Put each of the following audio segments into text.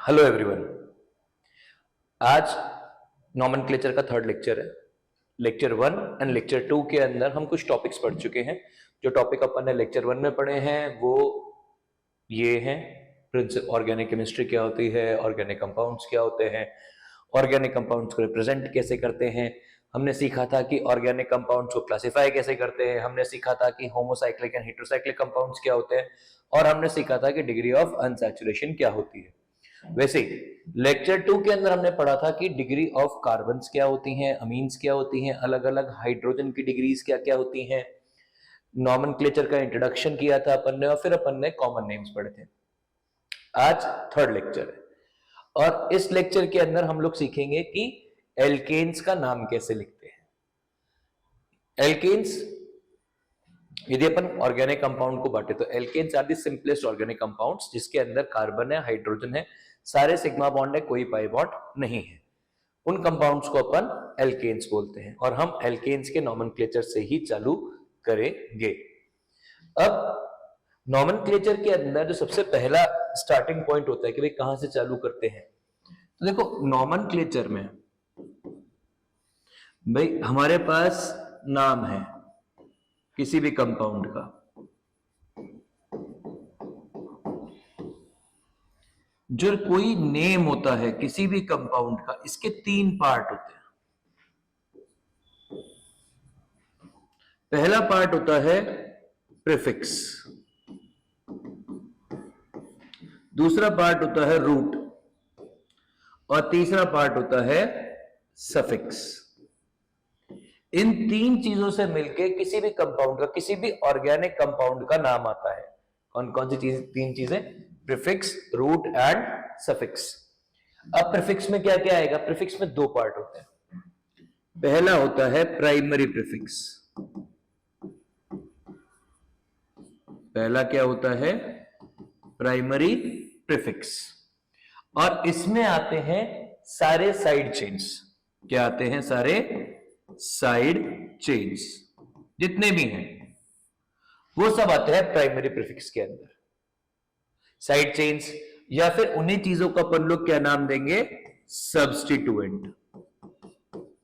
Hello everyone. आज nomenclature का third lecture है। लेक्चर 1 एंड लेक्चर 2 के अंदर हम कुछ टॉपिक्स पढ़ चुके हैं। जो टॉपिक अपन ने लेक्चर 1 में पढ़े हैं वो ये हैं: ऑर्गेनिक केमिस्ट्री क्या होती है, ऑर्गेनिक कंपाउंड्स क्या होते हैं, ऑर्गेनिक कंपाउंड्स को रिप्रेजेंट कैसे करते हैं। हमने सीखा था कि ऑर्गेनिक कंपाउंड्स को क्लासिफाई कैसे करते हैं। हमने सीखा था कि होमोसाइक्लिक एंड हेटेरोसाइक्लिक कंपाउंड्स क्या होते हैं, और हमने सीखा था कि डिग्री ऑफ अनसैचुरेशन क्या होती है। वैसे लेक्चर 2 के अंदर हमने पढ़ा था कि डिग्री ऑफ कार्बन्स क्या होती हैं, अमीन्स क्या होती हैं, अलग अलग हाइड्रोजन की डिग्रीज क्या क्या होती हैं। नॉमेनक्लेचर का इंट्रोडक्शन किया था अपन ने, और फिर अपन ने कॉमन नेम्स पढ़े थे। आज थर्ड लेक्चर है, और इस लेक्चर के अंदर हम लोग सीखेंगे कि एल्केन्स का नाम कैसे लिखते हैं। एल्केन्स, यदि अपन ऑर्गेनिक कंपाउंड को बांटे तो alkanes are the simplest organic compounds, जिसके अंदर कार्बन है, हाइड्रोजन है, सारे सिग्मा बॉन्ड है, कोई पाई बॉन्ड नहीं है। उन कंपाउंड्स को अपन एल्केन्स बोलते हैं, और हम एल्केन्स के नॉमेनक्लेचर से ही चालू करेंगे। अब नॉमेनक्लेचर के अंदर जो सबसे पहला स्टार्टिंग पॉइंट होता है कि भाई कहां से चालू करते हैं, तो देखो नॉमेनक्लेचर में भाई हमारे पास नाम है किसी भी कंपाउंड का, जो कोई नेम होता है किसी भी कंपाउंड का, इसके 3 पार्ट होते हैं। पहला पार्ट होता है प्रीफिक्स, दूसरा पार्ट होता है रूट, और तीसरा पार्ट होता है सफिक्स। इन 3 चीजों से मिलके किसी भी कंपाउंड का, किसी भी ऑर्गेनिक कंपाउंड का नाम आता है। कौन कौन सी 3 चीजें? Prefix, root and suffix. अब प्रीफिक्स में क्या क्या आएगा? प्रीफिक्स में 2 पार्ट होते हैं। पहला होता है प्राइमरी प्रीफिक्स। पहला क्या होता है? Primary prefix. और इसमें आते हैं सारे साइड चेन्स। क्या आते हैं? सारे साइड चेन्स जितने भी हैं वो सब आते हैं प्राइमरी प्रीफिक्स के अंदर। साइड चेन्स या फिर उन्हीं चीजों को अपन लोग क्या नाम देंगे? सब्स्टिट्यूएंट।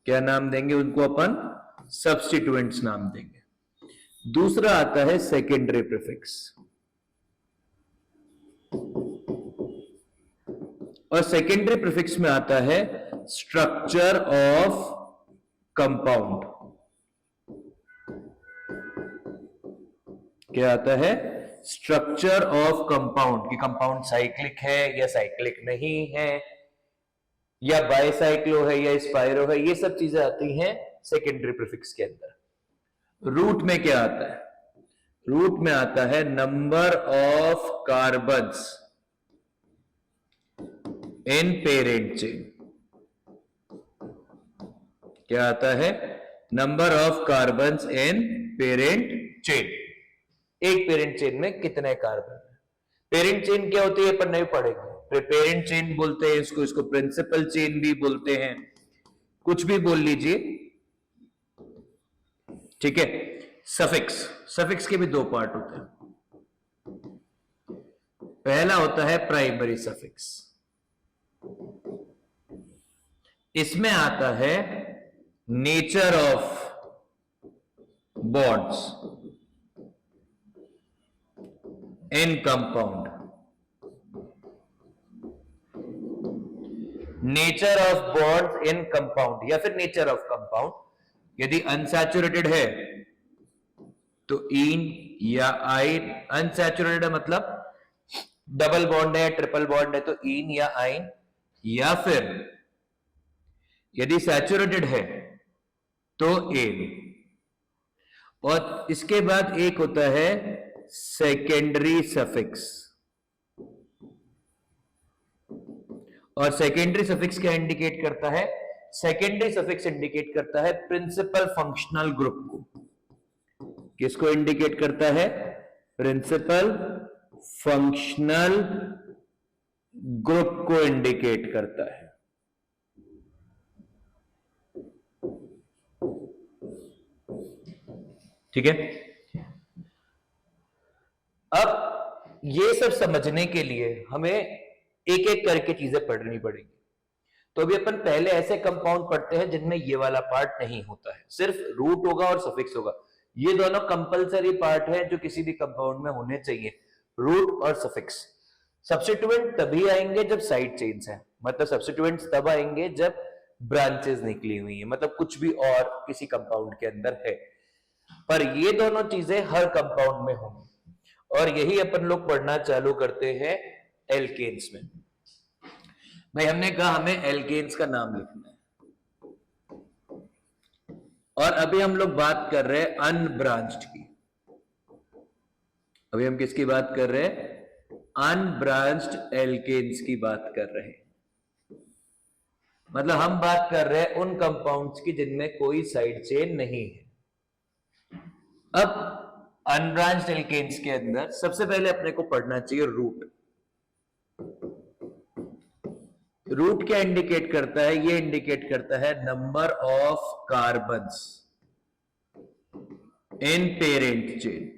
क्या नाम देंगे उनको? अपन सब्स्टिट्यूएंट्स नाम देंगे। दूसरा आता है सेकेंडरी प्रीफिक्स, और सेकेंडरी प्रीफिक्स में आता है स्ट्रक्चर ऑफ कंपाउंड। क्या आता है? स्ट्रक्चर ऑफ कंपाउंड, कि कंपाउंड साइक्लिक है या साइक्लिक नहीं है, या बाइसाइक्लो है या स्पाइरो है, ये सब चीजें आती हैं सेकेंडरी प्रीफिक्स के अंदर। रूट में क्या आता है? रूट में आता है number of carbons in parent chain. क्या आता है? Number of carbons in parent chain. एक पेरेंट चेन में कितने कार्बन है। पेरेंट चेन क्या होती है अपन नहीं पढ़ेंगे। पेरेंट चेन बोलते हैं इसको, इसको प्रिंसिपल चेन भी बोलते हैं, कुछ भी बोल लीजिए, ठीक है। सफिक्स, सफिक्स के भी 2 पार्ट होते हैं। पहला होता है प्राइमरी सफिक्स। इसमें आता है nature of bonds in compound. Nature of bonds in compound या फिर नेचर ऑफ कंपाउंड। यदि अनसैचुरेटेड है तो इन या आइन। अनसैचुरेटेड मतलब डबल बॉन्ड है, ट्रिपल बॉन्ड है तो इन या आइन, या फिर यदि सैचुरेटेड है तो एन। और इसके बाद एक होता है सेकेंडरी सफिक्स, और सेकेंडरी सफिक्स क्या इंडिकेट करता है? सेकेंडरी सफिक्स इंडिकेट करता है प्रिंसिपल फंक्शनल ग्रुप को। किसको इंडिकेट करता है? प्रिंसिपल फंक्शनल ग्रुप को इंडिकेट करता है। ठीक है। अब ये सब समझने के लिए हमें एक एक करके चीजें पढ़नी पड़ेंगी। तो अभी अपन पहले ऐसे कंपाउंड पढ़ते हैं जिनमें ये वाला पार्ट नहीं होता है, सिर्फ रूट होगा और सफिक्स होगा। ये दोनों कंपलसरी पार्ट है जो किसी भी कंपाउंड में होने चाहिए, रूट और सफिक्स। सब्स्टिट्यूएंट तभी आएंगे जब साइड चेन्स है, मतलब सब्स्टिट्यूएंट्स तब आएंगे जब ब्रांचेस निकली हुई है, मतलब कुछ भी और किसी कंपाउंड के अंदर है। पर ये दोनों चीजें हर कंपाउंड में होंगी और यही अपन लोग पढ़ना चालू करते हैं एल्केन्स में। भाई हमने कहा हमें एल्केन्स का नाम लिखना है और अभी हम लोग बात कर रहे हैं अनब्रांच्ड की। अभी हम किसकी बात कर रहे हैं? अनब्रांच्ड एल्केन्स की बात कर रहे हैं। मतलब हम बात कर रहे हैं उन कंपाउंड्स की जिनमें कोई साइड चेन नहीं है। अब अनब्रांच्ड एल्केन्स के अंदर सबसे पहले अपने को पढ़ना चाहिए रूट। रूट क्या इंडिकेट करता है? ये इंडिकेट करता है number of carbons in parent chain.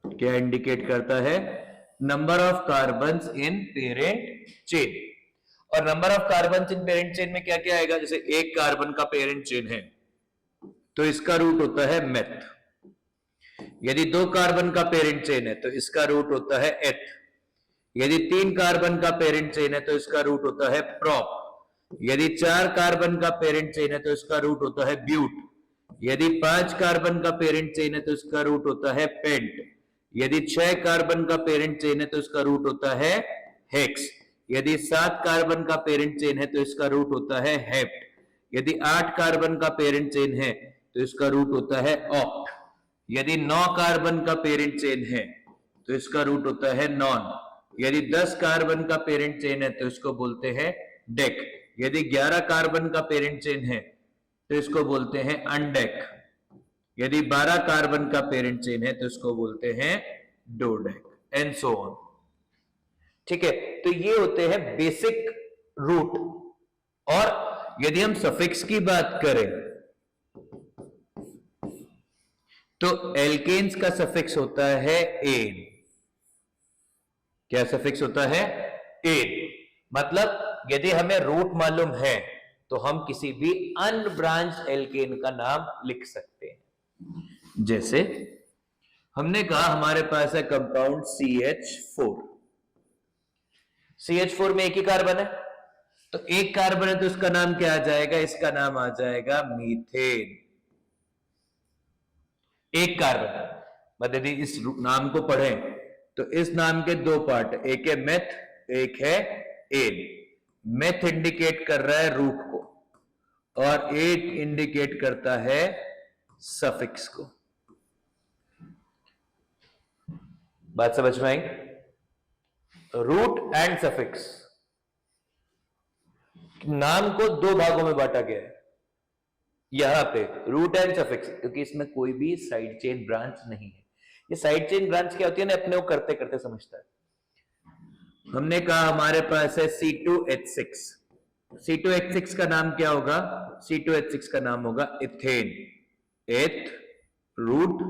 क्या इंडिकेट करता है? Number of carbons in parent chain. और number of carbons in parent chain में क्या क्या आएगा? जैसे एक कार्बन का पेरेंट चेन है तो इसका रूट होता है मेथ। यदि दो कार्बन का पेरेंट चेन है तो इसका रूट होता है एथ। यदि तीन कार्बन का पेरेंट चेन है तो इसका रूट होता है प्रोप। यदि चार कार्बन का पेरेंट चेन है तो इसका रूट होता है ब्यूट। यदि पांच कार्बन का पेरेंट चेन है तो इसका रूट होता है पेंट। यदि छह कार्बन का पेरेंट चेन है तो इसका रूट होता है हेक्स। यदि सात कार्बन का पेरेंट चेन है तो इसका रूट होता है हेप्ट। यदि आठ कार्बन का पेरेंट चेन है तो इसका रूट होता है ऑक्ट। यदि 9 कार्बन का पेरेंट चेन है तो इसका रूट होता है नॉन। यदि 10 कार्बन का पेरेंट चेन है तो इसको बोलते हैं डेक। यदि 11 कार्बन का पेरेंट चेन है तो इसको बोलते हैं अनडेक। यदि 12 कार्बन का पेरेंट चेन है तो इसको बोलते हैं डोडेक एंड सो ऑन। ठीक है, तो ये होते हैं बेसिक रूट। और यदि हम सफिक्स की बात करें तो एल्केन्स का सफिक्स होता है एन। क्या सफिक्स होता है? एन। मतलब यदि हमें रूट मालूम है तो हम किसी भी अनब्रांच्ड एल्केन का नाम लिख सकते हैं। जैसे हमने कहा हमारे पास है कंपाउंड CH4। CH4 में एक ही कार्बन है तो एक कार्बन है तो इसका नाम क्या आ जाएगा? इसका नाम आ जाएगा मीथेन। एक कार्बन, मतलब यदि इस नाम को पढ़ें तो इस नाम के दो पार्ट, एक है मेथ, एक है एन। मेथ इंडिकेट कर रहा है रूट को और एन इंडिकेट करता है सफिक्स को। बात समझ में आई? रूट एंड सफिक्स नाम को दो भागों में बांटा गया है यहां पे, रूट एंड सफिक्स, क्योंकि इसमें कोई भी साइड चेन ब्रांच नहीं है। ये साइड चेन ब्रांच क्या होती है ना, अपने को करते करते समझता है। हमने कहा हमारे पास है C2H6। C2H6 का नाम क्या होगा? C2H6 का नाम होगा इथेन। एथ, रूट,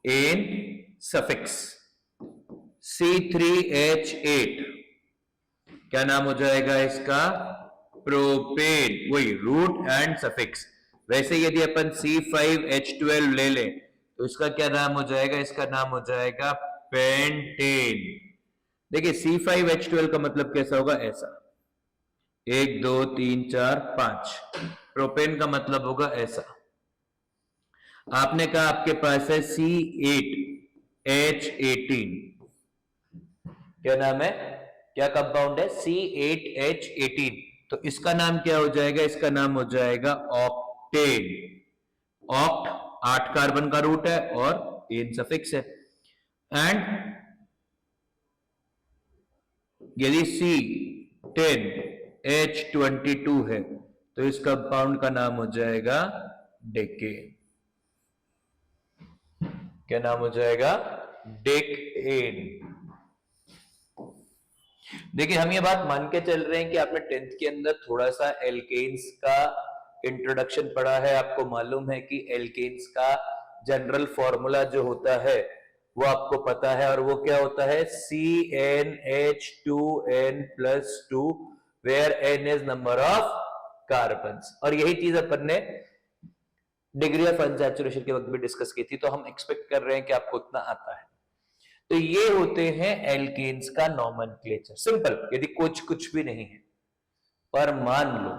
एन, सफिक्स। C3H8 क्या नाम हो जाएगा इसका? प्रोपेन। वही रूट एंड सफिक्स। वैसे यदि अपन C5H12 ले लें तो इसका क्या नाम हो जाएगा? इसका नाम हो जाएगा पेंटेन। देखिए C5H12 का मतलब कैसा होगा? ऐसा 1 2 3 4 5। प्रोपेन का मतलब होगा ऐसा। आपने कहा आपके पास है C8H18। क्या नाम है? क्या कंपाउंड है? C8H18। तो इसका नाम क्या हो जाएगा? इसका नाम हो जाएगा ऑक्टेन। ऑक्ट 8 कार्बन का रूट है और एन सफिक्स है। एंड यदि C10H22 है तो इस कंपाउंड का नाम हो जाएगा डेकेन। क्या नाम हो जाएगा? डेकेन। देखिए हम ये बात मान के चल रहे हैं कि आपने 10th के अंदर थोड़ा सा एल्केन्स का इंट्रोडक्शन पढ़ा है। आपको मालूम है कि एल्केन्स का जनरल फॉर्मूला जो होता है वो आपको पता है, और वो क्या होता है CnH2n+2, where n is number of carbons. और यही चीज अपन ने डिग्री ऑफ अनसैचुरेशन के वक्त भी डिस्कस की थी, तो हम एक्सपेक्ट कर रहे हैं कि आपको उतना आता है। तो ये होते हैं एल्केन्स का नॉमेनक्लेचर, सिंपल, यदि कुछ भी नहीं है। पर मान लो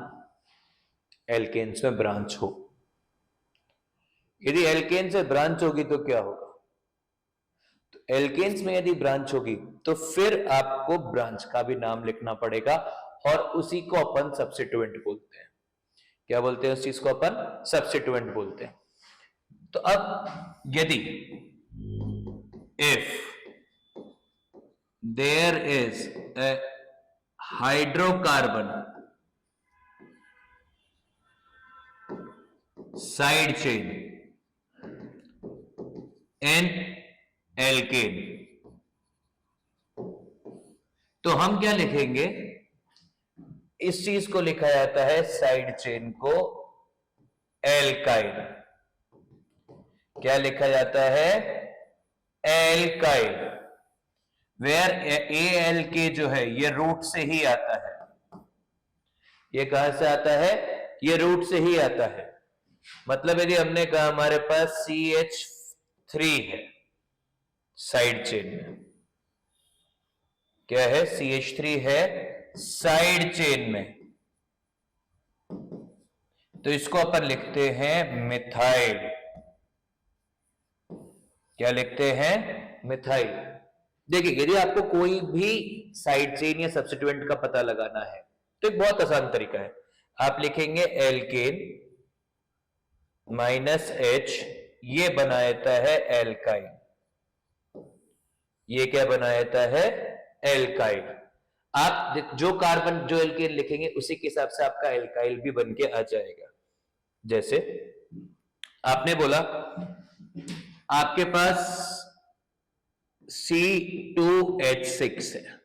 एल्केन्स में ब्रांच हो, यदि एल्केन से ब्रांच होगी तो क्या होगा? तो एल्केन्स में यदि ब्रांच होगी तो फिर आपको ब्रांच का भी नाम लिखना पड़ेगा, और उसी को अपन सब्स्टिट्यूएंट बोलते हैं। क्या बोलते हैं उस चीज को? अपन सब्स्टिट्यूएंट बोलते हैं। तो अब यदि if there is a hydrocarbon side chain in alkane, तो हम क्या लिखेंगे? इस चीज को लिखा जाता है साइड चेन को एल्काइल। क्या लिखा जाता है? एल्काइल। वेयर ALK जो है ये रूट से ही आता है। ये कहां से आता है? ये रूट से ही आता है। मतलब यदि हमने कहा हमारे पास CH3 है साइड चेन में, क्या है? CH3 है साइड चेन में, तो इसको अपन लिखते हैं मिथाइल। क्या लिखते हैं? मिथाइल। देखिए, यदि आपको कोई भी साइड चेन या सब्स्टिट्यूएंट का पता लगाना है तो एक बहुत आसान तरीका है, आप लिखेंगे एल्केन -H, ये बनाता है एल्काइल। ये क्या बनाता है? एल्काइल। आप जो कार्बन, जो एल्केन लिखेंगे उसी के हिसाब से आपका एल्काइल भी बन के आ जाएगा। जैसे आपने बोला आपके पास C2H6 है।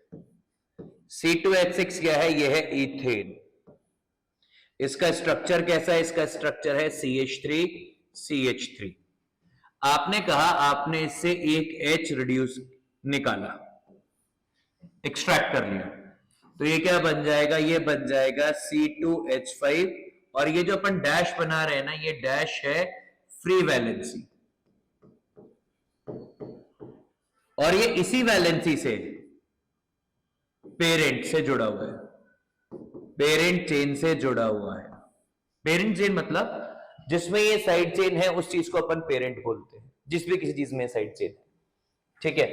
C2H6 क्या है? यह है इथेन। इसका स्ट्रक्चर कैसा है? इसका स्ट्रक्चर है CH3CH3। आपने कहा आपने इससे एक H रिड्यूस निकाला, एक्सट्रैक्ट कर लिया, तो ये क्या बन जाएगा? ये बन जाएगा C2H5, और ये जो अपन डैश बना रहे हैं ना, ये डैश है फ्री वैलेंसी, और ये इसी वैलेंसी से पेरेंट से जुड़ा हुआ है, पेरेंट चेन से जुड़ा हुआ है। पेरेंट चेन मतलब जिसमें ये साइड चेन है उस चीज को अपन पेरेंट बोलते हैं, जिस भी किसी चीज में साइड चेन है। ठीक है,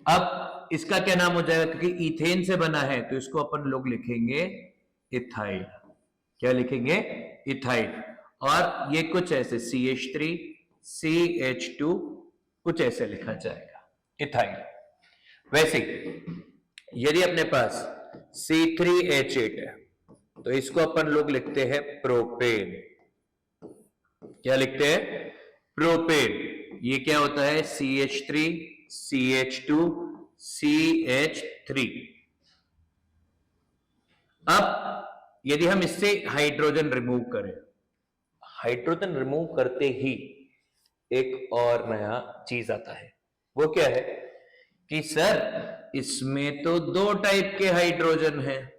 अब इसका क्या नाम हो जाएगा? क्योंकि इथेन से बना है तो इसको अपन लोग लिखेंगे इथाइल। क्या लिखेंगे? इथाइल। और ये कुछ ऐसे CH3 CH2 कुछ ऐसे लिखा जाएगा, इथाइल। वैसे यदि अपने पास C3H8 है तो इसको अपन लोग लिखते हैं प्रोपेन। क्या लिखते हैं? प्रोपेन। ये क्या होता है? CH3 CH2 CH3। अब यदि हम इससे हाइड्रोजन रिमूव करें, हाइड्रोजन रिमूव करते ही एक और नया चीज आता है। वो क्या है कि सर इसमें तो दो टाइप के हाइड्रोजन हैं,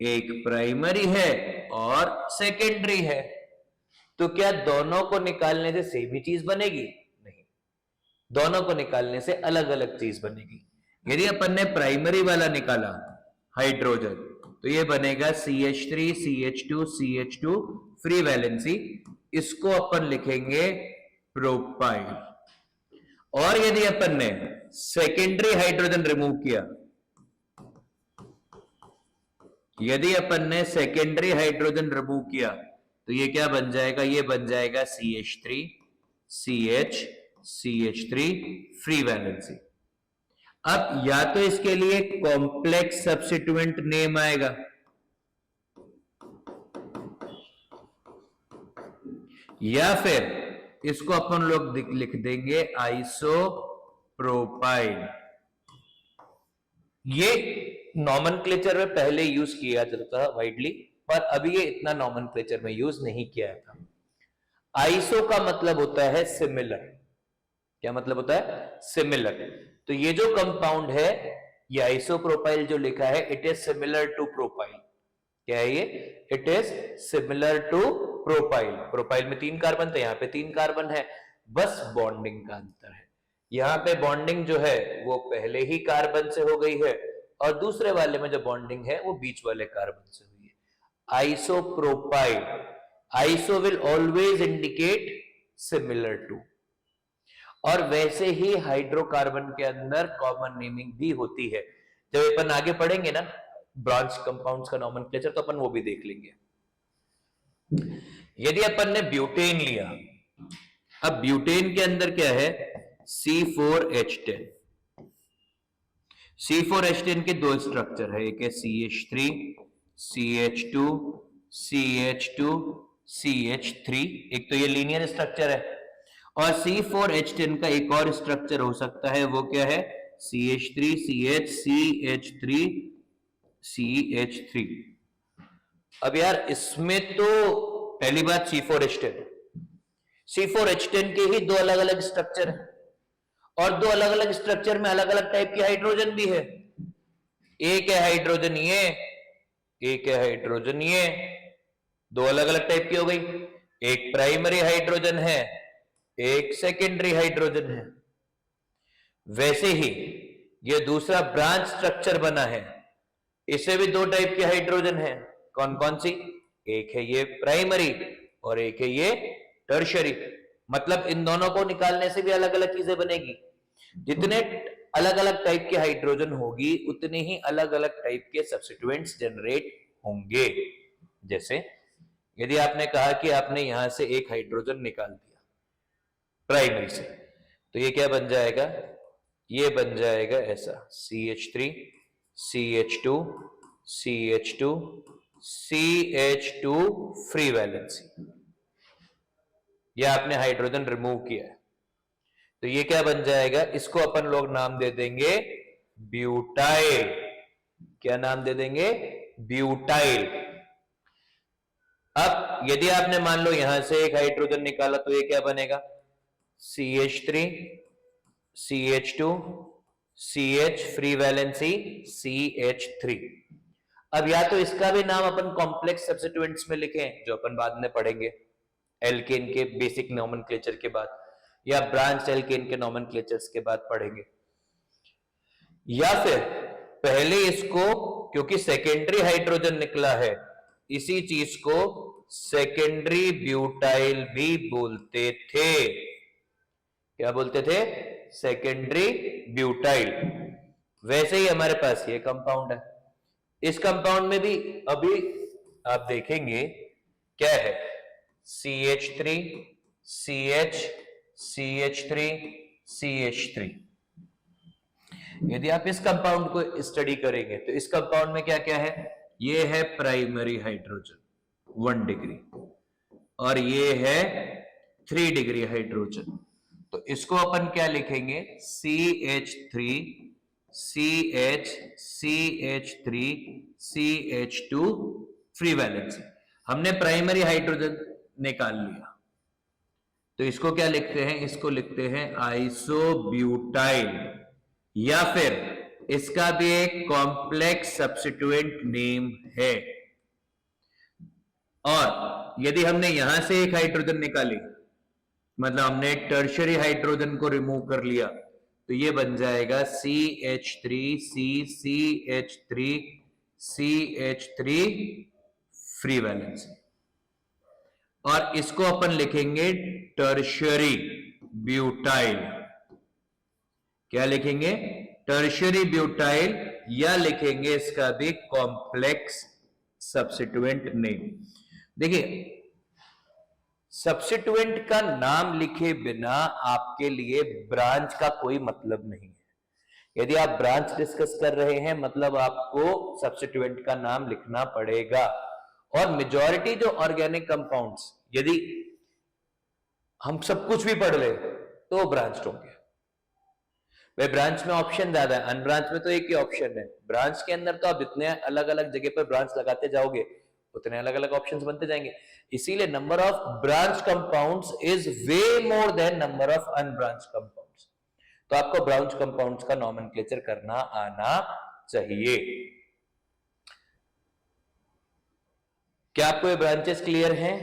एक प्राइमरी है और सेकेंडरी है, तो क्या दोनों को निकालने से सेम ही चीज बनेगी? नहीं, दोनों को निकालने से अलग अलग चीज बनेगी। यदि अपन ने प्राइमरी वाला निकाला हाइड्रोजन तो ये बनेगा CH3 CH2 CH2 free valency, इसको अपन लिखेंगे प्रोपाइल। और यदि अपन ने सेकेंडरी हाइड्रोजन रिमूव किया, यदि अपन ने सेकेंडरी हाइड्रोजन रिमूव किया तो ये क्या बन जाएगा? ये बन जाएगा CH3 CH CH3 free valency. अब या तो इसके लिए कॉम्प्लेक्स सब्स्टिट्यूएंट नेम आएगा, या फिर इसको अपन लोग लिख देंगे आइसोप्रोपाइल। ये नॉमेनक्लेचर में पहले यूज किया जाता था वाइडली, पर अभी ये इतना नॉमेनक्लेचर में यूज नहीं किया था। आइसो का मतलब होता है सिमिलर। क्या मतलब होता है? सिमिलर। तो ये जो कंपाउंड है, ये आइसोप्रोपाइल जो लिखा है, it is similar to propyl. क्या है ये? It is similar to propyl. Propyl में 3 कार्बन थे, यहां पे 3 कार्बन है, बस बॉन्डिंग का अंतर है। यहां पे बॉन्डिंग जो है वो पहले ही कार्बन से हो गई है, और दूसरे वाले में जो बॉन्डिंग है वो बीच वाले कार्बन से हुई है। Isopropyl, iso will always indicate similar to. और वैसे ही हाइड्रोकार्बन के अंदर कॉमन नेमिंग भी होती है। जब अपन आगे पढ़ेंगे ना ब्रांच कंपाउंड्स का नॉमेनक्लेचर, तो अपन वो भी देख लेंगे। यदि अपन ने ब्यूटेन लिया, अब ब्यूटेन के अंदर क्या है? C4H10। C4H10 के 2 स्ट्रक्चर है, एक है CH3, CH2, CH2, CH3। एक तो ये लीनियर स्ट्रक्चर है, और C4H10 का एक और स्ट्रक्चर हो सकता है, वो क्या है? CH3, CH, CH3, CH3। अब यार इसमें तो पहली बात C4H10 के ही 2 अलग अलग स्ट्रक्चर है, और 2 अलग अलग स्ट्रक्चर में अलग अलग टाइप के हाइड्रोजन भी है। एक है हाइड्रोजन ये, एक है हाइड्रोजन ये, 2 अलग अलग टाइप की हो गई। एक प्राइमरी हाइड्रोजन है, एक सेकेंडरी हाइड्रोजन है। वैसे ही ये दूसरा ब्रांच स्ट्रक्चर बना है, इससे भी 2 टाइप के हाइड्रोजन है। कौन कौन सी? एक है ये प्राइमरी और एक है ये टर्शियरी। मतलब इन दोनों को निकालने से भी अलग अलग चीजें बनेगी। जितने अलग अलग टाइप के हाइड्रोजन होगी, उतने ही अलग अलग टाइप के सब्स्टिट्यूएंट्स जनरेट होंगे। जैसे यदि आपने कहा कि आपने यहां से एक हाइड्रोजन निकाल दिया प्राइमरी से, तो ये क्या बन जाएगा? ये बन जाएगा ऐसा CH3, CH2, CH2, CH2 free valency. ये आपने हाइड्रोजन रिमूव किया है, तो ये क्या बन जाएगा? इसको अपन लोग नाम दे देंगे ब्यूटाइल। क्या नाम दे देंगे? ब्यूटाइल। अब यदि आपने मान लो यहां से एक हाइड्रोजन निकाला, तो ये क्या बनेगा? CH3, CH2, CH free valency CH3। अब या तो इसका भी नाम अपन कॉम्प्लेक्स सब्स्टिट्यूएंट्स में लिखें, जो अपन बाद में पढ़ेंगे एल्केन के बेसिक नॉमेनक्लेचर के बाद, या ब्रांच एल्केन के नॉमेनक्लेचर्स के बाद पढ़ेंगे। या फिर पहले इसको, क्योंकि सेकेंडरी हाइड्रोजन निकला है, इसी चीज को सेकेंडरी ब्यूटाइल भी बोलते थे। क्या बोलते थे? Secondary butyl. वैसे ही हमारे पास ये कंपाउंड है। इस कंपाउंड में भी अभी आप देखेंगे क्या है? CH3, CH, CH3, CH3। यदि आप इस कंपाउंड को स्टडी करेंगे, तो इस कंपाउंड में क्या क्या है? ये है प्राइमरी हाइड्रोजन 1 डिग्री, और ये है 3 डिग्री हाइड्रोजन। तो इसको अपन क्या लिखेंगे? CH3, CH, CH3, CH2 free valency. हमने प्राइमरी हाइड्रोजन निकाल लिया, तो इसको क्या लिखते हैं? इसको लिखते हैं आइसोब्यूटाइल, या फिर इसका भी एक कॉम्प्लेक्स सब्स्टिट्यूएंट नेम है। और यदि हमने यहां से एक हाइड्रोजन निकाली, मतलब हमने एक टर्शियरी हाइड्रोजन को रिमूव कर लिया, तो ये बन जाएगा CH3, CH3, CH3 free valency. और इसको अपन लिखेंगे टर्शियरी ब्यूटाइल। क्या लिखेंगे? टर्शियरी ब्यूटाइल, या लिखेंगे इसका भी कॉम्प्लेक्स सब्स्टिट्यूएंट नेम। देखिए, सब्स्टिट्यूएंट का नाम लिखे बिना आपके लिए ब्रांच का कोई मतलब नहीं है। यदि आप ब्रांच डिस्कस कर रहे हैं, मतलब आपको सब्स्टिट्यूएंट का नाम लिखना पड़ेगा। और मेजॉरिटी जो ऑर्गेनिक कंपाउंड्स, यदि हम सब कुछ भी पढ़ ले, तो ब्रांच होंगे। वे ब्रांच में ऑप्शन ज्यादा है, अनब्रांच में तो एक ही ऑप्शन है। ब्रांच के अंदर तो आप इतने अलग अलग जगह पर ब्रांच लगाते जाओगे, उतने अलग अलग ऑप्शंस बनते जाएंगे। इसीलिए number of branch compounds is way more than number of unbranch compounds. तो आपको ब्रांच कंपाउंड्स का नॉमेनक्लेचर करना आना चाहिए। क्या आपको ये ब्रांचेस क्लियर हैं?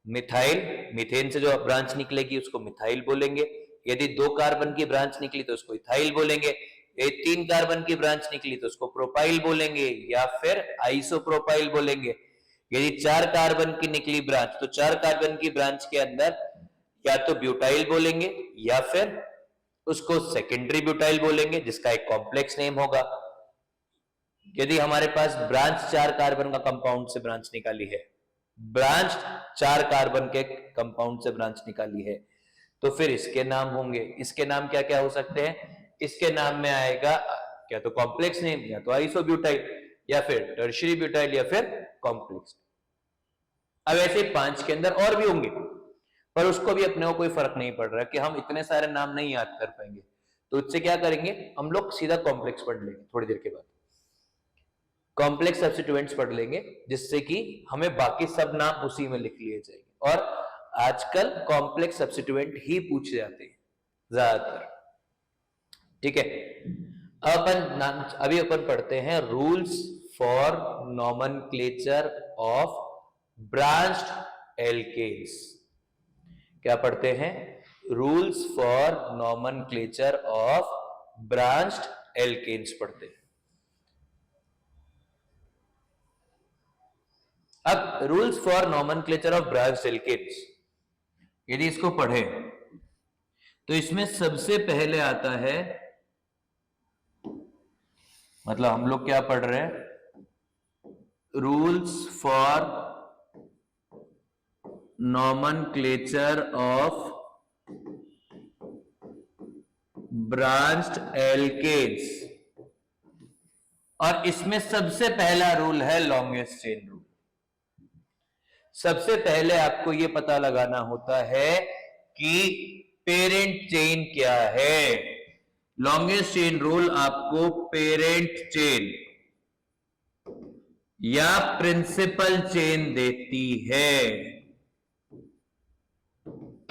मिथाइल, मीथेन से जो ब्रांच निकलेगी उसको मिथाइल बोलेंगे। यदि 2 कार्बन की ब्रांच निकली तो उसको इथाइल बोलेंगे। ये 3 कार्बन की ब्रांच निकली तो उसको प्रोपाइल बोलेंगे या फिर आइसोप्रोपाइल बोलेंगे। यदि 4 कार्बन की निकली ब्रांच तो 4 कार्बन की ब्रांच के अंदर या तो ब्यूटाइल बोलेंगे या फिर उसको सेकेंडरी ब्यूटाइल बोलेंगे, जिसका एक कॉम्प्लेक्स नेम होगा। यदि हमारे पास ब्रांच 4 कार्बन का कंपाउंड से ब्रांच निकाली है, ब्रांच 4 कार्बन के कंपाउंड से ब्रांच निकाली है, तो फिर इसके नाम होंगे। इसके नाम क्या क्या हो सकते हैं? इसके नाम में आएगा क्या तो कॉम्प्लेक्स नेम, या तो आइसोब्यूटाइल, या फिर टर्शियरी ब्यूटाइल, या फिर कॉम्प्लेक्स। अब ऐसे 5 के अंदर और भी होंगे, पर उसको भी अपने को कोई फर्क नहीं पड़ रहा कि हम इतने सारे नाम नहीं याद कर पाएंगे। तो इससे क्या करेंगे, हम लोग सीधा कॉम्प्लेक्स पढ़ लेंगे थोड़ी देर के बाद। कॉम्प्लेक्स सब्स्टिट्यूएंट्स पढ़ लेंगे, जिससे कि हमें बाकी सब नाम उसी में लिख लिए जाएंगे। और आजकल कॉम्प्लेक्स सब्स्टिट्यूएंट ही पूछे जाते हैं ज्यादातर। ठीक है, अभी अपन पढ़ते हैं rules for nomenclature of branched alkanes. क्या पढ़ते हैं? Rules for nomenclature of branched alkanes पढ़ते हैं। अब rules for nomenclature of branched alkanes यदि इसको पढ़े तो इसमें सबसे पहले आता है, मतलब हम लोग क्या पढ़ रहे हैं, rules for nomenclature of branched alkanes, और इसमें सबसे पहला रूल है लॉन्गेस्ट चेन रूल। सबसे पहले आपको यह पता लगाना होता है कि पेरेंट चेन क्या है। लॉन्गेस्ट चेन रूल आपको पेरेंट चेन या प्रिंसिपल चेन देती है।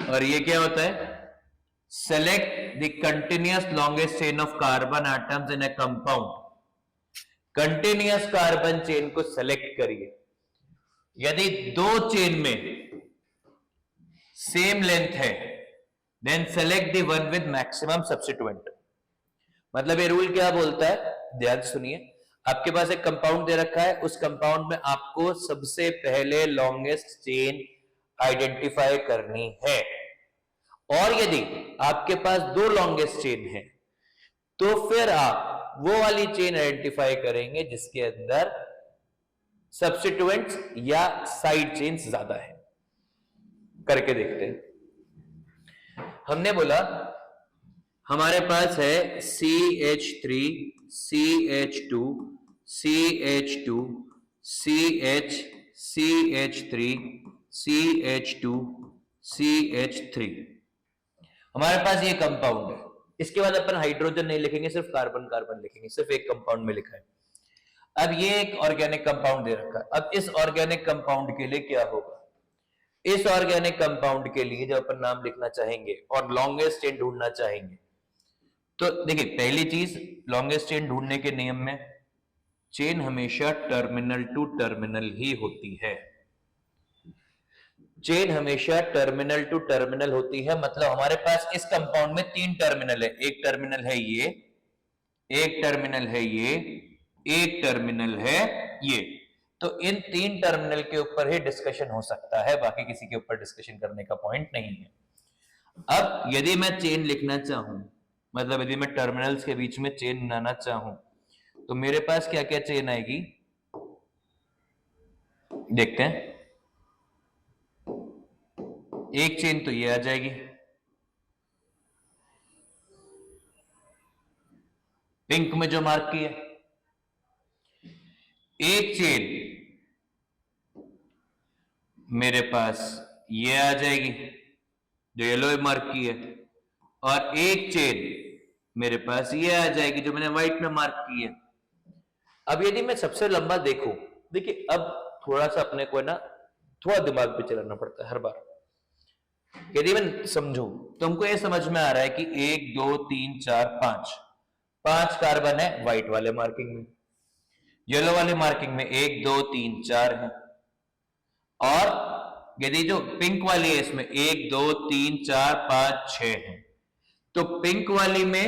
और ये क्या होता है? Select the continuous longest chain of carbon atoms in a compound. Continuous carbon chain को सेलेक्ट करिए। यदि 2 चेन में सेम लेंथ है, then select the one with maximum substituent. मतलब ये रूल क्या बोलता है, ध्यान सुनिए। आपके पास एक कंपाउंड दे रखा है, उस कंपाउंड में आपको सबसे पहले लॉन्गेस्ट चेन आइडेंटिफाई करनी है। और यदि आपके पास 2 लॉन्गेस्ट चेन है, तो फिर आप वो वाली चेन आइडेंटिफाई करेंगे जिसके अंदर सब्स्टिट्यूएंट्स या साइड चेन्स ज्यादा है। करके देखते हैं। हमने बोला हमारे पास है CH3, CH2, CH2, CH, CH3, CH2, CH3। हमारे पास ये कंपाउंड है। इसके बाद अपन हाइड्रोजन नहीं लिखेंगे, सिर्फ कार्बन कार्बन लिखेंगे, सिर्फ एक कंपाउंड में लिखा है। अब ये एक ऑर्गेनिक कंपाउंड दे रखा है। अब इस ऑर्गेनिक कंपाउंड के लिए क्या होगा? इस ऑर्गेनिक कंपाउंड के लिए जब अपन नाम लिखना चाहेंगे और लॉन्गेस्ट चेन ढूंढना चाहेंगे, तो देखिए पहली चीज, लॉन्गेस्ट चेन ढूंढने के नियम में चेन हमेशा टर्मिनल टू टर्मिनल ही होती है। चेन हमेशा टर्मिनल टू टर्मिनल होती है। मतलब हमारे पास इस कंपाउंड में 3 टर्मिनल है। एक टर्मिनल है ये, एक टर्मिनल है ये, एक टर्मिनल है ये। तो इन 3 टर्मिनल के ऊपर ही डिस्कशन हो सकता है, बाकी किसी के ऊपर डिस्कशन करने का पॉइंट नहीं है। अब यदि मैं चेन लिखना चाहूं, मतलब यदि मैं टर्मिनल्स के बीच में चेन बनाना चाहूं, तो मेरे पास क्या क्या चेन आएगी देखते हैं। एक चेन तो ये आ जाएगी, पिंक में जो मार्क की है। एक चेन मेरे पास ये आ जाएगी जो येलो में मार्क की है, और एक चेन मेरे पास ये आ जाएगी जो मैंने व्हाइट में मार्क की है। अब यदि मैं सबसे लंबा देखूं, देखिए अब थोड़ा सा अपने को है ना थोड़ा दिमाग पे चलाना पड़ता है हर बार। यदि मैं समझू तो हमको ये समझ में आ रहा है कि 1 2 3 4 5 5 कार्बन है व्हाइट वाले मार्किंग में, येलो वाले मार्किंग में 1 2 3 4 है, और यदि जो पिंक वाली है इसमें 1 2 3 4 5 6 है। तो पिंक वाली में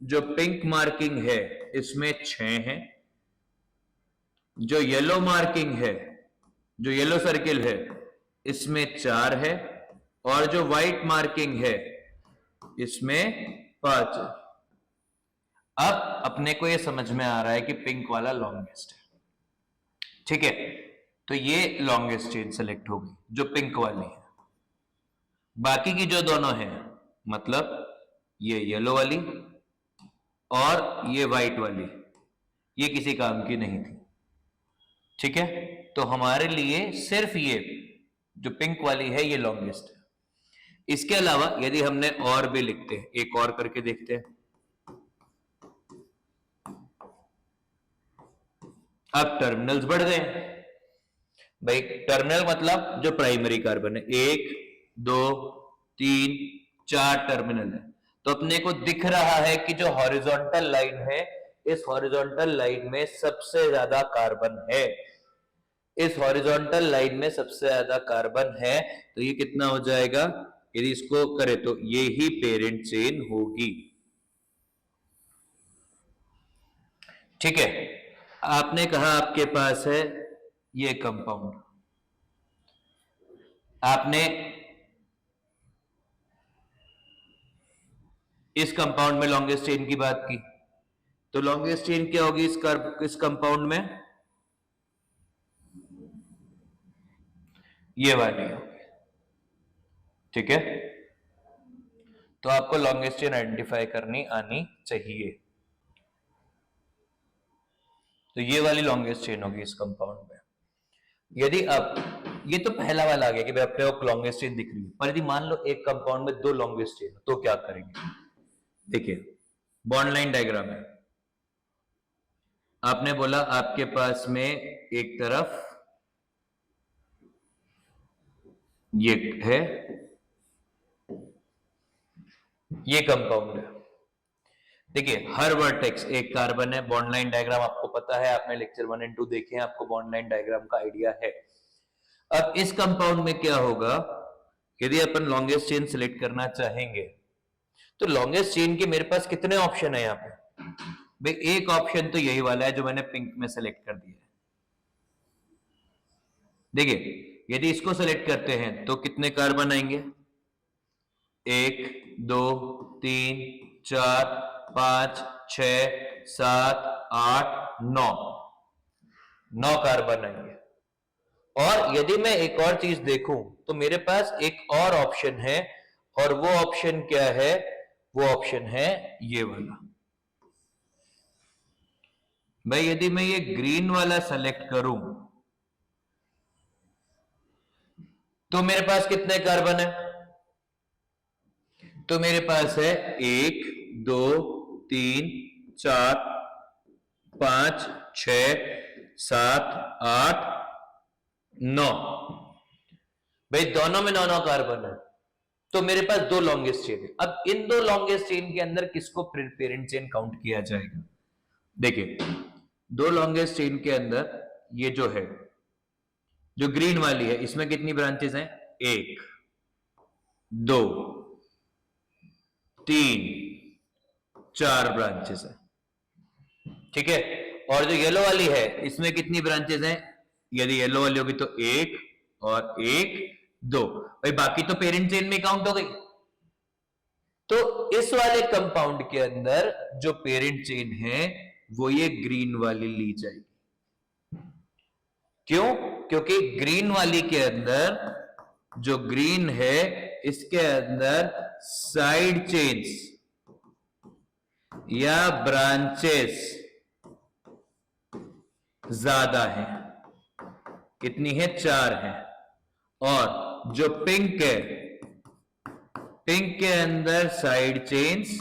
जो पिंक मार्किंग है इसमें 6 है, जो येलो मार्किंग है, जो येलो सर्किल है इसमें 4 है, और जो व्हाइट मार्किंग है इसमें 5 है। अब अपने को यह समझ में आ रहा है कि पिंक वाला लॉन्गेस्ट है, ठीक है। तो ये लॉन्गेस्ट चेन सेलेक्ट हो गई जो पिंक वाली है। बाकी की जो दोनों है मतलब ये येलो वाली और ये व्हाइट वाली, ये किसी काम की नहीं थी, ठीक है। तो हमारे लिए सिर्फ ये जो पिंक वाली है ये लॉन्गेस्ट है। इसके अलावा यदि हमने और भी लिखते हैं, एक और करके देखते हैं। अब टर्मिनल्स बढ़ गए भाई, टर्मिनल मतलब जो प्राइमरी कार्बन है, 1 2 3 4 टर्मिनल है। तो अपने को दिख रहा है कि जो हॉरिजॉन्टल लाइन है, इस हॉरिजॉन्टल लाइन में सबसे ज्यादा कार्बन है, इस हॉरिजॉन्टल लाइन में सबसे ज्यादा कार्बन है। तो ये कितना हो जाएगा, यदि इसको करें तो ये ही पेरेंट चेन होगी, ठीक है। आपने कहा आपके पास है ये कंपाउंड, आपने इस कंपाउंड में लॉन्गेस्ट चेन की बात की, तो लॉन्गेस्ट चेन क्या होगी इस कंपाउंड में, ये वाली होगी, ठीक है। तो आपको लॉन्गेस्ट चेन आइडेंटिफाई करनी आनी चाहिए। तो ये वाली लॉन्गेस्ट चेन होगी इस कंपाउंड में। यदि अब ये तो पहला वाला आ गया कि भाई अपने को लॉन्गेस्ट चेन दिख रही है, पर यदि मान लो एक कंपाउंड में 2 लॉन्गेस्ट चेन तो क्या करेंगे। देखिए बॉन्ड लाइन डायग्राम है, आपने बोला आपके पास में एक तरफ ये है, ये कंपाउंड है। देखिए हर वर्टेक्स एक कार्बन है, बॉन्ड लाइन डायग्राम आपको पता है, आपने लेक्चर 1 और 2 देखे हैं, आपको बॉन्ड लाइन डायग्राम का आइडिया है। अब इस कंपाउंड में क्या होगा, यदि अपन लॉन्गेस्ट चेन सिलेक्ट करना चाहेंगे तो लॉन्गेस्ट चेन के मेरे पास कितने ऑप्शन है यहाँ पे भाई, एक ऑप्शन तो यही वाला है जो मैंने पिंक में सेलेक्ट कर दिया है। देखिए यदि इसको सेलेक्ट करते हैं तो कितने कार्बन आएंगे, 1 2 3 4 5 6 7 8 9 कार्बन आएंगे। और यदि मैं एक और चीज देखूं तो मेरे पास एक और ऑप्शन है, और वो ऑप्शन क्या है, वो ऑप्शन है ये वाला। भाई यदि मैं ये ग्रीन वाला सेलेक्ट करूं तो मेरे पास कितने कार्बन है, तो मेरे पास है 1 2 3 4 5 6 7 8 9, भाई दोनों में 9 कार्बन है। तो मेरे पास 2 लॉन्गेस्ट चेन है। अब इन 2 लॉन्गेस्ट चेन के अंदर किसको पेरेंट चेन काउंट किया जाएगा। देखिए 2 लॉन्गेस्ट चेन के अंदर ये जो है, जो ग्रीन वाली है, इसमें कितनी ब्रांचेस हैं, 1 2 3 4 ब्रांचेस है, ठीक है। और जो येलो वाली है इसमें कितनी ब्रांचेस हैं, यदि येलो वाली होगी तो 1 और 1 2, भाई बाकी तो पेरेंट चेन में काउंट हो गई। तो इस वाले कंपाउंड के अंदर जो पेरेंट चेन है वो ये ग्रीन वाली ली जाएगी। क्यों, क्योंकि ग्रीन वाली के अंदर जो ग्रीन है इसके अंदर साइड चेन्स या ब्रांचेस ज्यादा है, कितनी है, 4 है। और जो पिंक है, पिंक के अंदर साइड चेन्स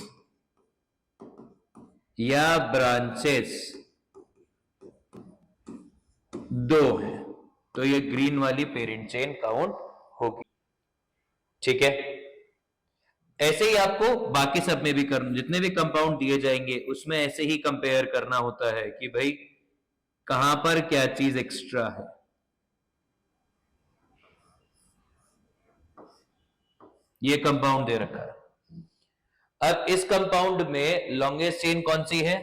या ब्रांचेस 2 है। तो ये ग्रीन वाली पेरेंट चेन काउंट होगी। ठीक है, ऐसे ही आपको बाकी सब में भी करना, जितने भी कंपाउंड दिए जाएंगे उसमें ऐसे ही कंपेयर करना होता है कि भाई कहां पर क्या चीज एक्स्ट्रा है। ये कंपाउंड दे रखा है। अब इस कंपाउंड में लॉन्गेस्ट चेन कौन सी है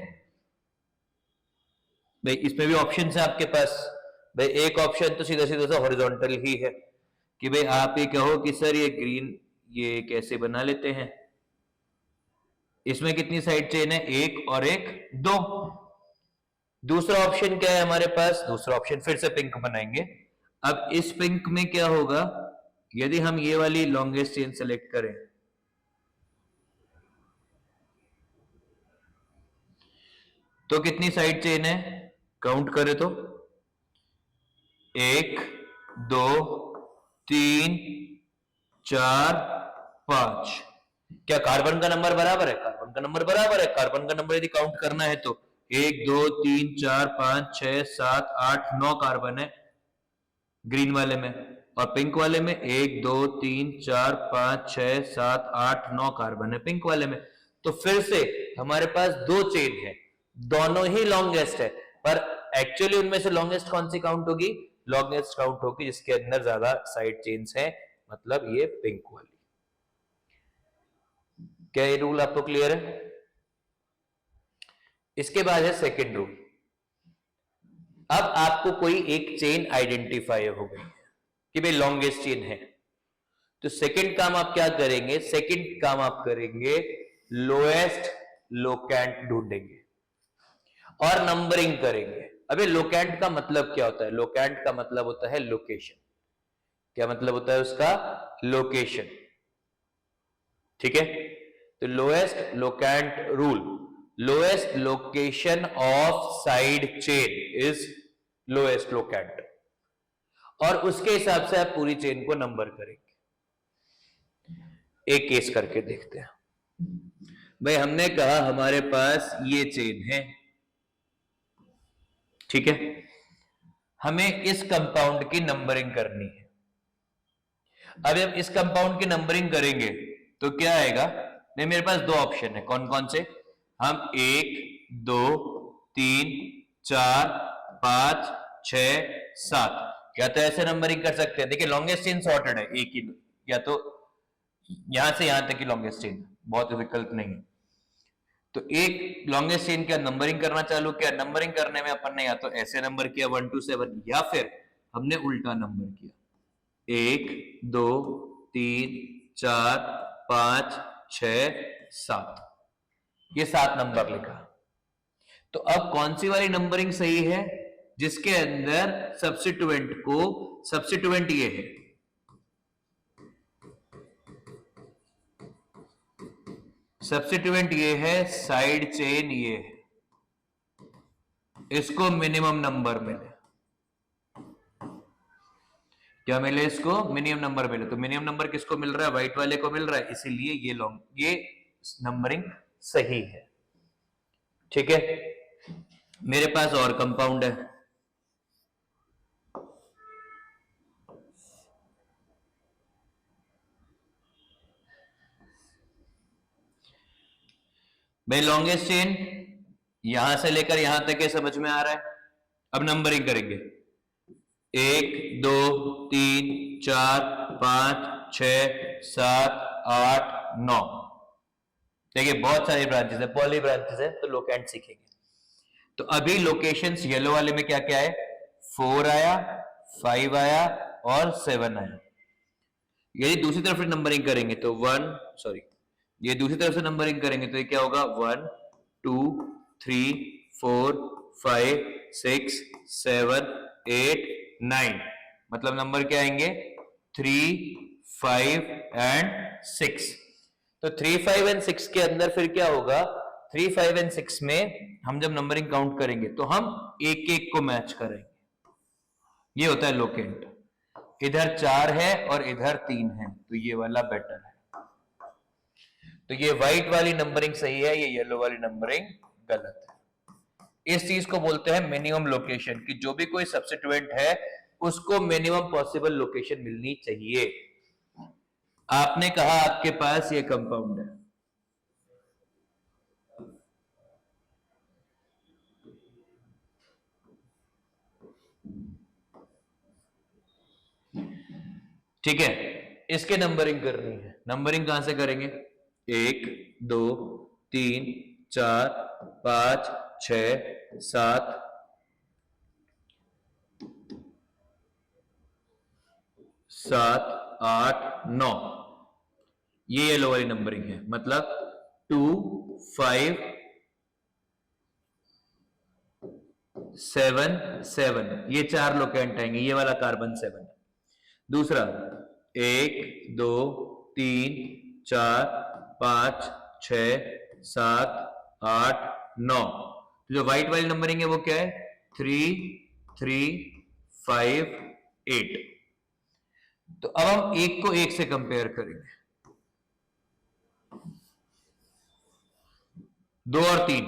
भाई, इसमें भी ऑप्शन है आपके पास। भाई एक ऑप्शन तो सीधा सीधा सा हॉरिजॉन्टल ही है कि भाई आप ये कहो कि सर ये ग्रीन ये कैसे बना लेते हैं, इसमें कितनी साइड चेन है, एक और एक दो। दूसरा ऑप्शन क्या है हमारे पास, दूसरा ऑप्शन फिर से पिंक बनाएंगे। अब इस पिंक में क्या होगा, यदि हम ये वाली लॉन्गेस्ट चेन सेलेक्ट करें तो कितनी साइड चेन है, काउंट करें तो 1 2 3 4 5। क्या कार्बन का नंबर बराबर है, कार्बन का नंबर बराबर है। कार्बन का नंबर यदि काउंट करना है तो 1 2 3 4 5 6 7 8 9 कार्बन है ग्रीन वाले में, और पिंक वाले में 1 2 3 4 5 6 7 8 9 कार्बन है पिंक वाले में। तो फिर से हमारे पास दो चेन है, दोनों ही लॉन्गेस्ट है, पर एक्चुअली उनमें से लॉन्गेस्ट कौन सी काउंट होगी, लॉन्गेस्ट काउंट होगी जिसके अंदर ज्यादा साइड चेन्स है, मतलब ये पिंक वाली। क्या ये रूल आपको क्लियर है? इसके बाद है सेकंड रूल। अब आपको कोई एक चेन आइडेंटिफाई हो गई कि भाई लॉन्गेस्ट चेन है, तो सेकंड काम आप क्या करेंगे, सेकंड काम आप करेंगे लोएस्ट लोकेंट ढूंढेंगे और नंबरिंग करेंगे। अबे लोकेंट का मतलब क्या होता है, लोकेंट का मतलब होता है लोकेशन। क्या मतलब होता है उसका, लोकेशन। ठीक है, तो lowest locant rule, lowest location of side chain is lowest locant, और उसके हिसाब से आप पूरी चेन को नंबर करेंगे। एक केस करके देखते हैं। भाई हमने कहा हमारे पास ये चेन है, ठीक है, हमें इस कंपाउंड की नंबरिंग करनी है। अब हम इस कंपाउंड की नंबरिंग करेंगे तो क्या आएगा, नहीं मेरे पास दो ऑप्शन है, कौन कौन से, हम 1 2 3 4 5 6 7, या तो ऐसे नंबरिंग कर सकते हैं। देखिए लॉन्गेस्ट चेन सॉर्टेड है, एक ही, या तो यहां से यहां तक की लॉन्गेस्ट चेन, बहुत विकल्प नहीं है। तो एक लॉन्गेस्ट चेन का नंबरिंग करना चालू किया, नंबरिंग करने में अपन ने या तो ऐसे नंबर किया 1 to 7, या फिर हमने उल्टा नंबर किया 1 2 3 4 5 6 7, ये 7 नंबर लिखा। तो अब कौन सी वाली नंबरिंग सही है, जिसके अंदर सब्स्टिट्यूएंट को, सब्स्टिट्यूएंट ये है, सब्स्टिट्यूएंट ये है, साइड चेन ये है, इसको मिनिमम नंबर मिले। क्या मिले इसको, मिनिमम नंबर मिले। तो मिनिमम नंबर किसको मिल रहा है, व्हाइट वाले को मिल रहा है, इसीलिए ये नंबरिंग सही है। ठीक है, मेरे पास और कंपाउंड है, भाई लॉन्गेस्ट चेन यहां से लेकर यहां तक है, समझ में आ रहा है। अब नंबरिंग करेंगे 1 2 3 4 5 6 7 8 9। देखिए बहुत सारी ब्रांचेस है, पॉली ब्रांचेस है, तो लोकेंट सीखेंगे। तो अभी लोकेशंस येलो वाले में क्या क्या है, 4 आया, 5 आया और 7 आया। यदि दूसरी तरफ से नंबरिंग करेंगे तो ये दूसरी तरफ से नंबरिंग करेंगे तो ये क्या होगा, 1 2 3 4 5 6 7 8 9, मतलब नंबर क्या आएंगे 3 5 एंड 6। तो 3 5 एंड 6 के अंदर फिर क्या होगा, 3 5 एंड 6 में हम जब नंबरिंग काउंट करेंगे तो हम एक एक को मैच करेंगे, ये होता है लोकेंट। इधर 4 है और इधर 3 है, तो ये वाला बेटर है। तो ये व्हाइट वाली नंबरिंग सही है, ये येलो वाली नंबरिंग गलत है। इस चीज को बोलते हैं मिनिमम लोकेशन, कि जो भी कोई सब्स्टिट्यूएंट है उसको मिनिमम पॉसिबल लोकेशन मिलनी चाहिए। आपने कहा आपके पास ये कंपाउंड है, ठीक है, इसके नंबरिंग करनी है। नंबरिंग कहां से करेंगे? 1 2 3 4 5 6 7 7 8 9, ये येलो वाली नंबरिंग है, मतलब 2 5 7 7, ये 4 लोकेंट आएंगे, ये वाला कार्बन 7 है। दूसरा 1 2 3 4 5 6 7 8 9, जो व्हाइट वाली नंबरिंग है वो क्या है? 3 3 5 8। तो अब हम एक को एक से कंपेयर करेंगे, 2 और 3,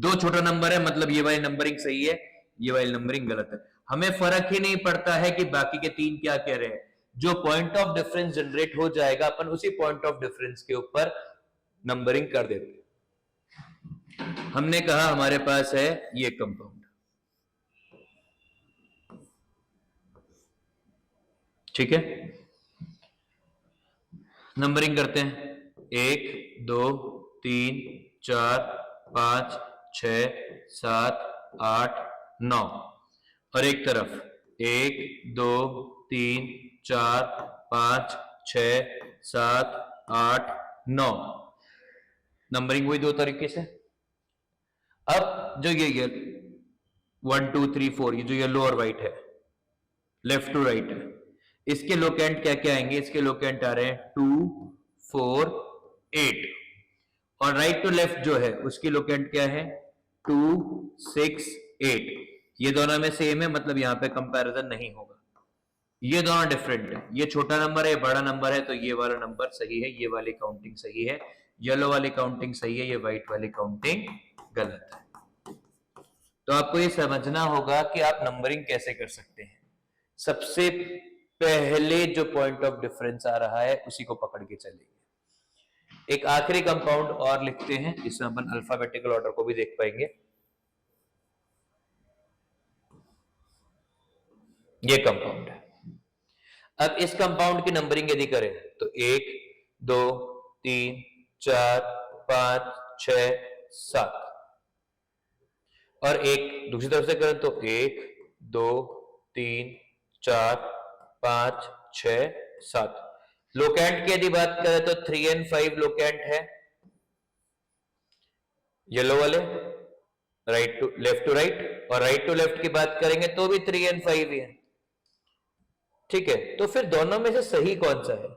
2 छोटा नंबर है, मतलब ये वाली नंबरिंग सही है, ये वाली नंबरिंग गलत है। हमें फर्क ही नहीं पड़ता है कि बाकी के 3 क्या कह रहे हैं, जो पॉइंट ऑफ डिफरेंस जनरेट हो जाएगा अपन उसी पॉइंट ऑफ डिफरेंस के ऊपर नंबरिंग कर देते हैं। हमने कहा हमारे पास है ये कंपाउंड, ठीक है, नंबरिंग करते हैं 1 2 3 4 5 6 7 8 9, और एक तरफ 1 2 3 4 5 6 7 8 9, नंबरिंग हुई 2 तरीके से। अब जो ये 1 2 3 4, ये जो येलो और व्हाइट है, लेफ्ट टू राइट है, इसके लोकेंट क्या क्या आएंगे? इसके लोकेंट आ रहे हैं 2 4 8, और राइट टू लेफ्ट जो है उसकी लोकेंट क्या है? 2 6 8। ये दोनों में सेम है, मतलब यहां पे कंपैरिजन नहीं होगा। ये दोनों डिफरेंट है, ये छोटा नंबर है, ये बड़ा नंबर है, तो ये वाला नंबर सही है, ये वाली काउंटिंग सही है, येलो वाली काउंटिंग सही है, ये व्हाइट वाली काउंटिंग गलत है। तो आपको ये समझना होगा कि आप नंबरिंग कैसे कर सकते हैं। सबसे पहले जो पॉइंट ऑफ डिफरेंस आ रहा है उसी को पकड़ के चलेंगे। एक आखिरी कंपाउंड और लिखते हैं, इसमें अपन अल्फाबेटिकल ऑर्डर को भी देख पाएंगे। ये कंपाउंड है। अब इस कंपाउंड की नंबरिंग यदि करें तो 1 2 3 4 5 6 7, और एक दूसरी तरफ से करें तो 1 2 3 4 5 6 7। लोकेंट की यदि बात करें तो 3 और 5 लोकेंट है, येलो वाले, right to left to right, और राइट टू लेफ्ट की बात करेंगे तो भी 3 और 5 ही है, ठीक है। तो फिर दोनों में से सही कौन सा है?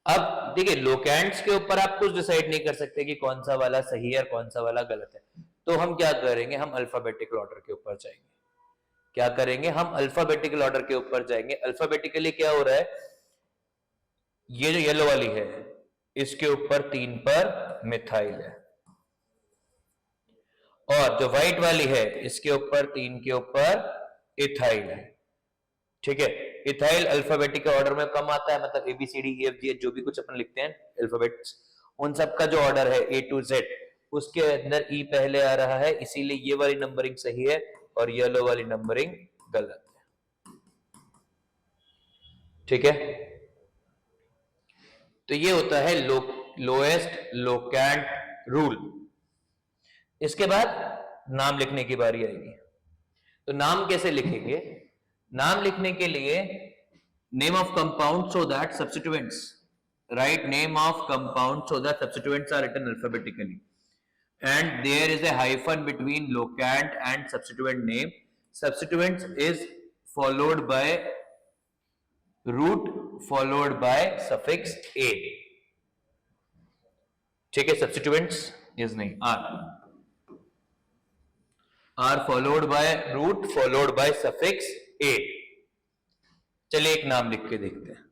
अब देखिए, लोकेंट्स के ऊपर आप कुछ डिसाइड नहीं कर सकते कि कौन सा वाला सही है और कौन सा वाला गलत है, तो हम क्या करेंगे? हम अल्फाबेटिकल ऑर्डर के ऊपर जाएंगे। क्या करेंगे? हम अल्फाबेटिकल ऑर्डर के ऊपर जाएंगे। अल्फाबेटिकली क्या हो रहा है? ये जो येलो वाली है इसके ऊपर 3 पर मिथाइल है, और जो व्हाइट वाली है इसके ऊपर 3 के ऊपर इथाइल है, ठीक है। इथाइल अल्फाबेटिकल ऑर्डर में कम आता है, मतलब ABCDEFG जो भी कुछ अपन लिखते हैं अल्फाबेट्स, उन सब का जो ऑर्डर है A to Z, उसके अंदर E पहले आ रहा है, इसीलिए ये वाली नंबरिंग सही है और येलो वाली नंबरिंग गलत है, ठीक है। तो ये होता है लोएस्ट लोकेंट रूल। इसके बाद नाम लिखने की बारी आएगी। तो नाम कैसे लिखेंगे? नाम लिखने के लिए name of compound so that substituents, right, name of compound so that substituents are written alphabetically, and there is a hyphen between locant and substituent name. Substituents is followed by root followed by suffix a, ठीक है। substituents is नहीं, are followed by root followed by suffix a। चलिए एक नाम लिख के देखते हैं।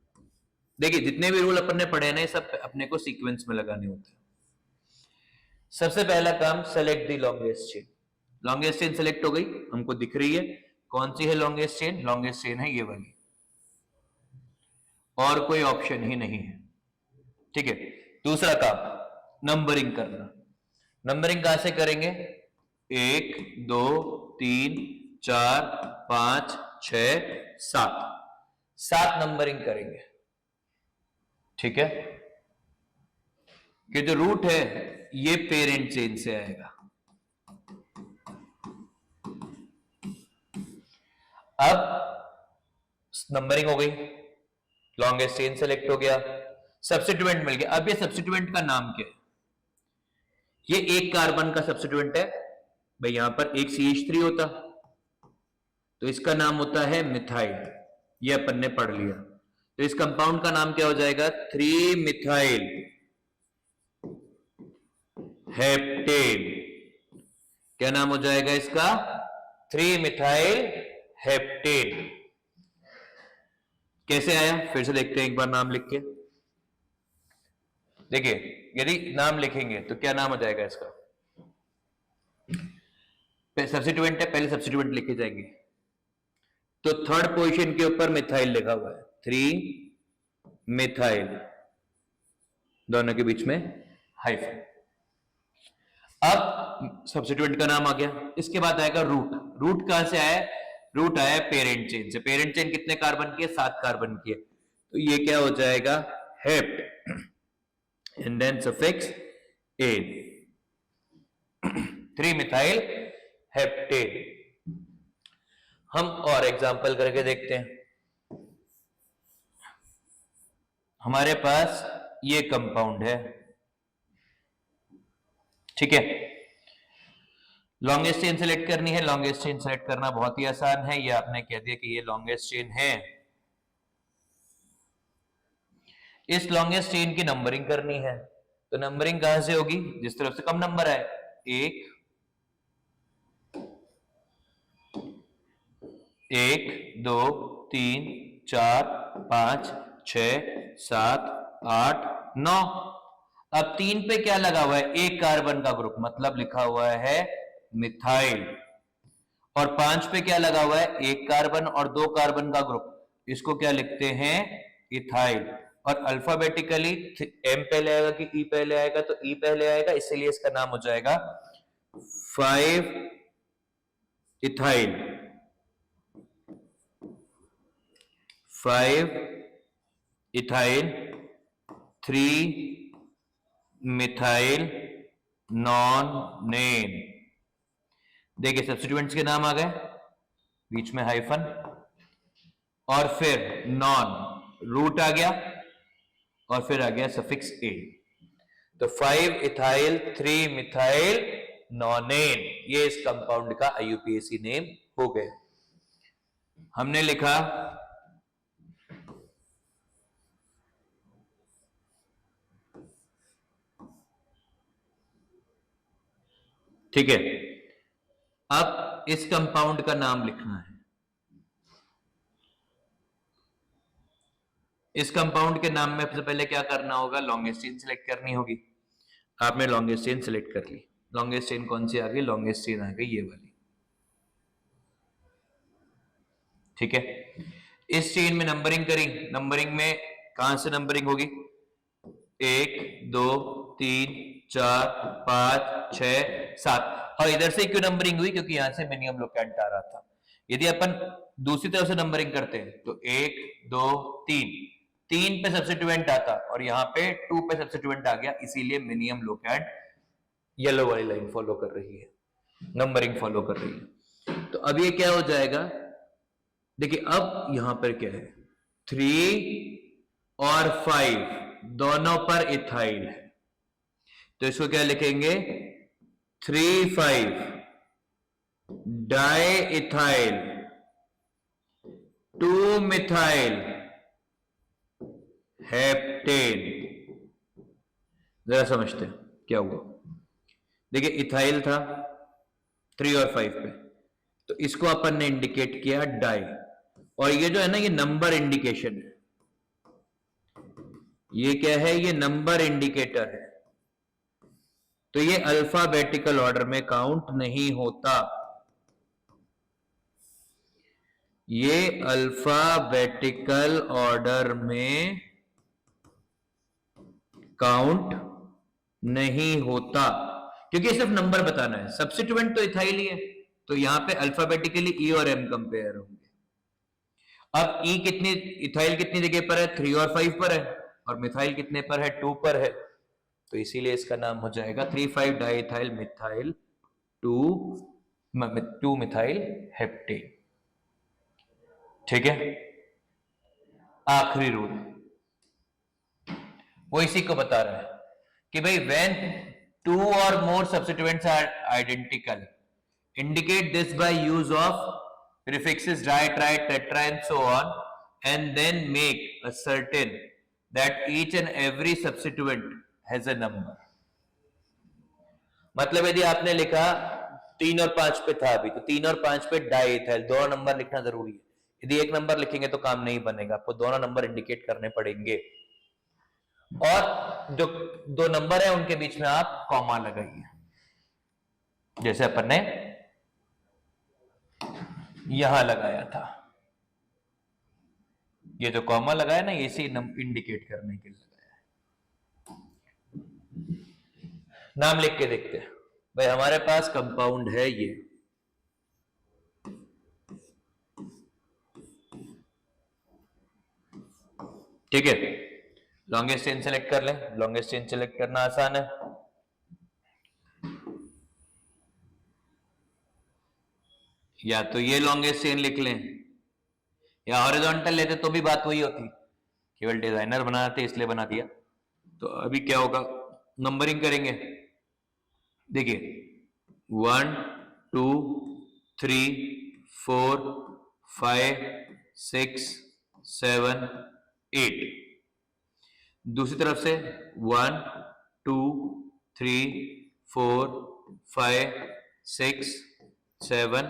देखिए जितने भी रूल अपन ने पढ़े ना, सब अपने को सीक्वेंस में लगाने होते हैं। सबसे पहला काम, select the longest chain. Longest chain select हो गई, हमको दिख रही है। कौन सी है लॉन्गेस्ट चेन? लॉन्गेस्ट चेन है ये वाली, और कोई ऑप्शन ही नहीं है। ठीक है, दूसरा काम नंबरिंग करना। नंबरिंग कहां से करेंगे? 1 2 3 4 5 6 7, 7 नंबरिंग करेंगे। ठीक है, कि जो रूट है ये पेरेंट चेन से आएगा। अब नंबरिंग हो गई, लॉन्गेस्ट चेन सेलेक्ट हो गया, सब्स्टिट्यूएंट मिल गया। अब ये सब्स्टिट्यूएंट का नाम क्या है? ये एक कार्बन का सब्स्टिट्यूएंट है भाई, यहां पर एक CH3 होता तो इसका नाम होता है मिथाइल, ये अपन ने पढ़ लिया। तो इस कंपाउंड का नाम क्या हो जाएगा? 3 मिथाइल हेप्टेन। क्या नाम हो जाएगा इसका? 3 मिथाइल हेप्टेन। कैसे आया? फिर से देखते हैं एक बार नाम लिख के। देखिए, यदि नाम लिखेंगे तो क्या नाम हो जाएगा इसका? सब्स्टिट्यूएंट है, पहले सब्स्टिट्यूएंट लिखे जाएंगे। तो थर्ड पोजीशन के ऊपर मिथाइल लिखा हुआ है, 3 मिथाइल, दोनों के बीच में हाइफन। अब सब्स्टिट्यूएंट का नाम आ गया। इसके बाद आएगा रूट। रूट कहां से आया? रूट आया पेरेंट चेन से। पेरेंट चेन कितने कार्बन की है? 7 कार्बन की है। तो ये क्या हो जाएगा? Hept, and then suffix ane, 3 methyl heptane. हम और एग्जांपल करके देखते हैं। हमारे पास ये कंपाउंड है, ठीक है। लॉन्गेस्ट चेन सेलेक्ट करनी है। लॉन्गेस्ट चेन सेलेक्ट करना बहुत ही आसान है, ये आपने कह दिया कि ये लॉन्गेस्ट चेन है। इस लॉन्गेस्ट चेन की नंबरिंग करनी है, तो नंबरिंग कहां से होगी? जिस तरफ से कम नंबर आए। 1 2 3 4 5 6 7 8 9। अब 3 पे क्या लगा हुआ है? एक कार्बन का ग्रुप, मतलब लिखा हुआ है मिथाइल। और 5 पे क्या लगा हुआ है? एक कार्बन और 2 कार्बन का ग्रुप, इसको क्या लिखते हैं? इथाइल। और अल्फाबेटिकली M पहले आएगा कि E पहले आएगा? तो E पहले आएगा, इसलिए इसका नाम हो जाएगा 5 इथाइल, 5 इथाइल 3 मिथाइल नॉनेन। देखिए सब्स्टिट्यूएंट्स के नाम आ गए, बीच में हाइफन, और फिर नॉन, रूट आ गया, और फिर आ गया सफिक्स ए। तो 5 इथाइल 3 मिथाइल नॉनेन, ये इस कंपाउंड का IUPAC नेम हो गया। हमने लिखा ठीक है। अब इस कंपाउंड का नाम लिखना है। इस कंपाउंड के नाम में सबसे पहले क्या करना होगा? लॉन्गेस्ट चेन सिलेक्ट करनी होगी। आपने लॉन्गेस्ट चेन सिलेक्ट कर ली। लॉन्गेस्ट चेन कौन सी आ गई? लॉन्गेस्ट चेन आ गई ये वाली, ठीक है। इस चेन में नंबरिंग करी। नंबरिंग में कहां से नंबरिंग होगी? 1 2 3 4 5 6 7। और इधर से क्यों नंबरिंग हुई? क्योंकि यहां से मिनिमम लोकेंट आ रहा था। यदि अपन दूसरी तरफ से नंबरिंग करते हैं तो 1 2 3, 3 पे सब्स्टिट्यूएंट आता और यहां पे 2 पे सब्स्टिट्यूएंट आ गया, इसीलिए मिनिमम लोकेंट येलो वाली लाइन फॉलो कर रही है, नंबरिंग फॉलो कर रही है। तो अब ये क्या हो जाएगा? देखिए अब यहां पर क्या है? 3 और 5 दोनों पर इथाइल है, तो इसको क्या लिखेंगे? 3 5 डाई इथाइल 2 मिथाइल हेप्टेन। जरा समझते हैं क्या हुआ। देखिए इथाइल था 3 और 5 पे, तो इसको अपन ने इंडिकेट किया डाई, और ये जो है ना, ये नंबर इंडिकेशन है। ये क्या है? ये नंबर इंडिकेटर है। तो ये अल्फाबेटिकल ऑर्डर में काउंट नहीं होता, ये अल्फाबेटिकल ऑर्डर में काउंट नहीं होता, क्योंकि सिर्फ नंबर बताना है। सब्स्टिट्यूएंट तो इथाइल ही है, तो यहां पे अल्फाबेटिकली ई और एम कंपेयर होंगे। अब ई कितनी, इथाइल कितनी जगह पर है, 3 और 5 पर है, और मिथाइल कितने पर है, 2 पर है, तो इसीलिए इसका नाम हो जाएगा 3,5 डाइथाइल मिथाइल 2 मिथाइल हेप्टेन। ठीक है, आखिरी रूल वो इसी को बता रहा है कि भाई when 2 or more substituents are identical, indicate this by use of prefixes di, tri, tetra and so on, and then make a certain that each and every substituent has a number. मतलब यदि आपने लिखा 3 और 5 पे था अभी, तो 3 और 5 पे डाइथाइल, दोनों नंबर लिखना जरूरी है। यदि एक नंबर लिखेंगे तो काम नहीं बनेगा, आपको दोनों नंबर इंडिकेट करने पड़ेंगे, और जो दो नंबर है उनके बीच में आप कॉमा लगाइए, जैसे अपन ने यहां लगाया था। ये जो कॉमा लगाया ना, ये इसी इंडिकेट करने के लिए लगाया है। नाम लिख के देखते हैं भाई, हमारे पास कंपाउंड है ये, ठीक है। लॉन्गेस्ट चेन सेलेक्ट कर लें, लॉन्गेस्ट चेन सेलेक्ट करना आसान है। या तो ये लॉन्गेस्ट चेन लिख लें, या हॉरिजॉन्टल लेते तो भी बात वही होती, केवल डिजाइनर बनाते इसलिए बना दिया। तो अभी क्या होगा, नंबरिंग करेंगे। देखिए 1 2 3 4 5 6 7 8, दूसरी तरफ से 1 2 3 4 5 6 7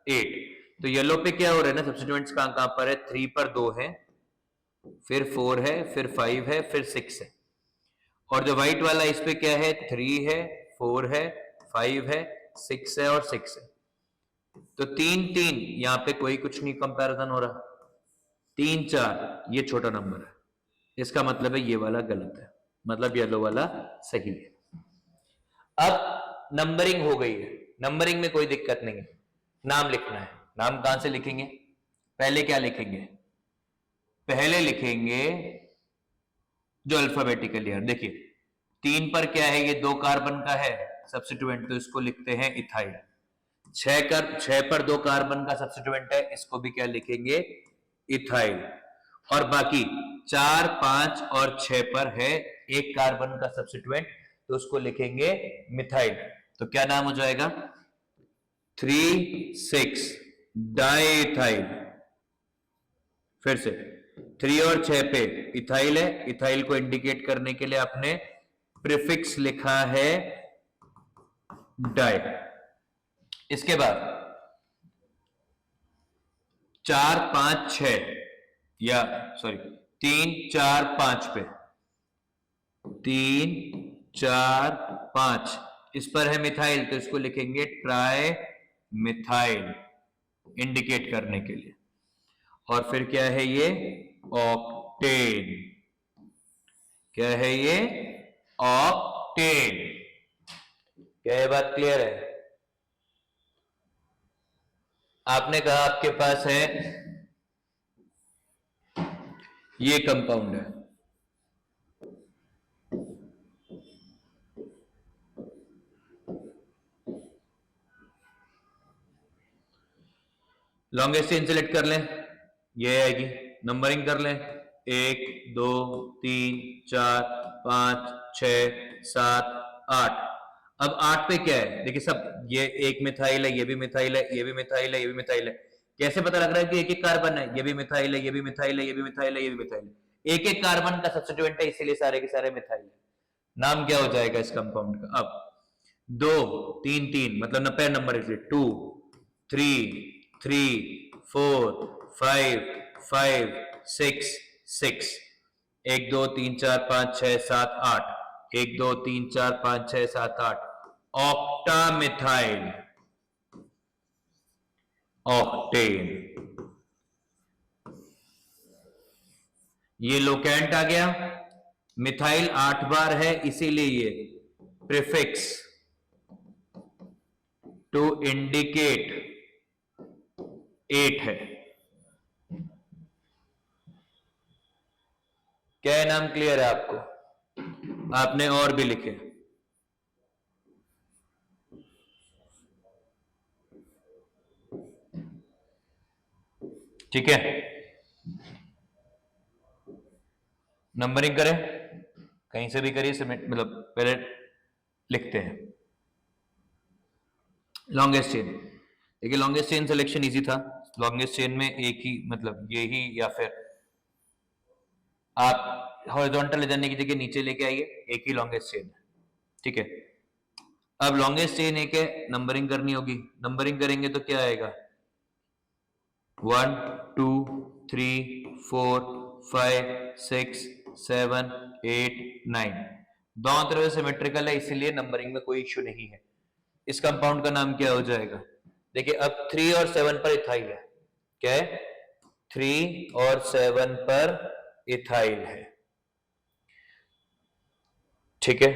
8। तो येलो पे क्या हो रहा है ना, सब्स्टिट्यूएंट्स कहां पर है, 3 पर 2 है, फिर 4 है, फिर 5 है, फिर 6 है। और जो व्हाइट वाला इस पे क्या है, 3 है, 4 है, 5 है, 6 है और 6 है। तो 3 3, यहां पे कोई कुछ नहीं कंपैरिजन हो रहा। 3 4 ये छोटा नंबर है, इसका मतलब है ये वाला गलत है, मतलब येलो वाला सही है। अब नंबरिंग हो गई है, नंबरिंग में कोई दिक्कत नहीं है। नाम लिखना है, नाम कहां से लिखेंगे, पहले क्या लिखेंगे, पहले लिखेंगे जो अल्फाबेटिकल है। देखिए 3 पर क्या है, ये 2 कार्बन का है सब्स्टिट्यूएंट, तो इसको लिखते हैं इथाइल। 6 पर 2 कार्बन का सब्स्टिट्यूएंट है, इसको भी क्या लिखेंगे, इथाइल। और बाकी 4 5 और 6 पर है 1 कार्बन का सब्स्टिट्यूएंट, तो उसको लिखेंगे मिथाइल। तो क्या नाम हो जाएगा, 3 6 डाइथाइल। फिर से 3 और 6 पे इथाइल है, इथाइल को इंडिकेट करने के लिए आपने प्रीफिक्स लिखा है डाई। इसके बाद 4 5 6, या सॉरी 3 4 5 पे, 3 4 5 इस पर है मिथाइल, तो इसको लिखेंगे ट्राई मिथाइल इंडिकेट करने के लिए। और फिर क्या है ये, ऑक्टेन। क्या है ये, ऑक्टेन। क्या ये बात क्लियर है? आपने कहा आपके पास है ये कंपाउंड है, लॉन्गेस्ट चेन सेलेक्ट कर लें, ये आएगी। नंबरिंग कर लें, 1 2 3 4 5 6 7 8। अब 8 पे क्या है, देखिए सब, ये एक मिथाइल है, ये भी मिथाइल है, ये भी मिथाइल है, ये भी मिथाइल है। कैसे पता लग रहा है कि एक एक कार्बन है, ये भी मिथाइल है, ये भी मिथाइल है, ये भी मिथाइल है, ये भी मिथाइल है। एक एक कार्बन का सब्स्टिट्यूएंट है, इसीलिए सारे के सारे मिथाइल है। नाम क्या हो जाएगा इस कंपाउंड का, अब 2 3 3 मतलब पैर नंबर 2 3 3 4 5 5 6 6, 1 2 3 4 5 6 7 8, 1 2 3 4 5 6 7 8, ऑक्टामिथाइल, ऑक्टेन। ये लोकेंट आ गया, मिथाइल 8 बार है इसीलिए ये प्रीफिक्स टू इंडिकेट 8 है। क्या नाम क्लियर है आपको? आपने और भी लिखे, ठीक है। नंबरिंग करें, कहीं से भी करिए, मतलब पहले लिखते हैं लॉन्गेस्ट चेन। देखिए लॉन्गेस्ट चेन सिलेक्शन इजी था। लॉन्गेस्ट चेन में एक ही, मतलब ये ही, या फिर आप हॉरिजॉन्टल ले जाने की जगह नीचे लेके आइए, एक ही लॉन्गेस्ट चेन है, ठीक है। अब लॉन्गेस्ट चेन एक है, नंबरिंग करनी होगी। नंबरिंग करेंगे तो क्या आएगा? 1 2 3 4 5 6 7 8 9। दोनों तरफ से सिमेट्रिकल है, इसीलिए नंबरिंग में कोई इश्यू नहीं है। इस कंपाउंड का नाम क्या हो जाएगा? देखिए अब 3 और 7 पर इथाइल है। क्या है? 3 और 7 पर इथाइल है, ठीक है।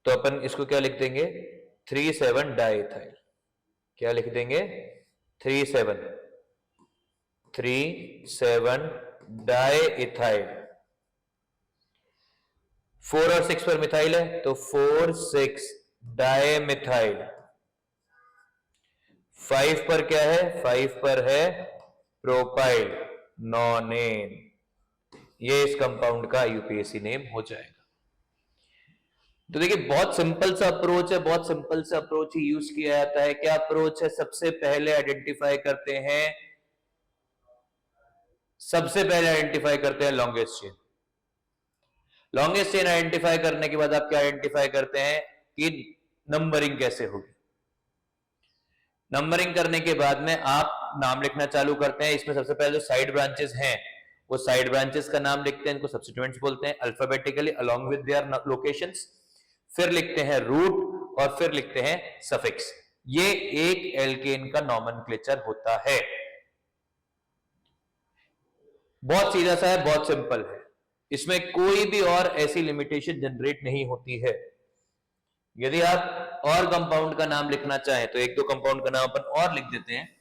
तो अपन इसको क्या लिख देंगे? 3,7 डाइथाइल। क्या लिख देंगे? 3,7 डाइथाइल। 4 और 6 पर मिथाइल है तो 4,6 डाइमिथाइल। 5 पर क्या है? 5 पर है प्रोपाइल नॉनेन। ये इस कंपाउंड का यूपीएससी नेम हो जाएगा। तो देखिए बहुत सिंपल सा अप्रोच है, बहुत सिंपल सा अप्रोच ही यूज किया जाता है। क्या अप्रोच है? सबसे पहले आइडेंटिफाई करते हैं, longest chain. Longest chain identify करने के बाद आप क्या आइडेंटिफाई करते हैं कि नंबरिंग कैसे होगी। नंबरिंग करने के बाद में आप नाम लिखना चालू करते हैं। इसमें सबसे पहले जो साइड ब्रांचेस हैं वो साइड ब्रांचेस का नाम लिखते हैं, इनको सब्स्टिट्यूएंट्स बोलते हैं, alphabetically along with their locations. फिर लिखते हैं रूट और फिर लिखते हैं सफिक्स। ये एक एल्केन का नॉमेनक्लेचर होता है। बहुत सीधा सा है, बहुत सिंपल है, इसमें कोई भी और ऐसी लिमिटेशन जनरेट नहीं होती है। यदि आप और कंपाउंड का नाम लिखना चाहें तो एक दो कंपाउंड का नाम अपन और लिख देते हैं।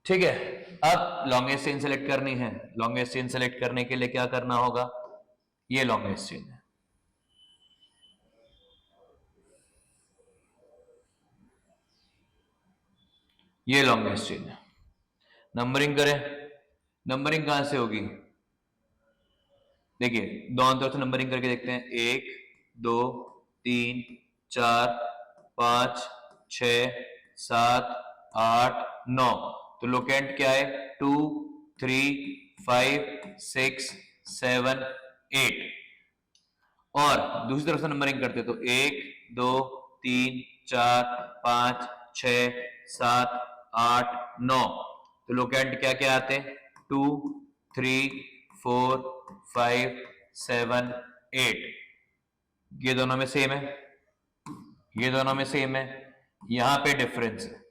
ठीक है, अब लॉन्गेस्ट चेन सेलेक्ट करनी है। लॉन्गेस्ट चेन सेलेक्ट करने के लिए क्या करना होगा? ये लॉन्गेस्ट चेन है, ये लॉन्गेस्ट चेन है। नंबरिंग करें, नंबरिंग कहां से होगी? देखिए दोनों तरफ से नंबरिंग करके देखते हैं। 1 2 3 4 5 6 7 8 9। तो लोकेंट क्या है? 2 3 5 6 7 8। और दूसरी तरफ से नंबरिंग करते तो 1 2 3 4 5 6 7 8 9। तो लोकेंट क्या क्या आते हैं? 2 3 4 5 7 8। ये दोनों में सेम है, ये दोनों में सेम है। यहां पे डिफरेंस है,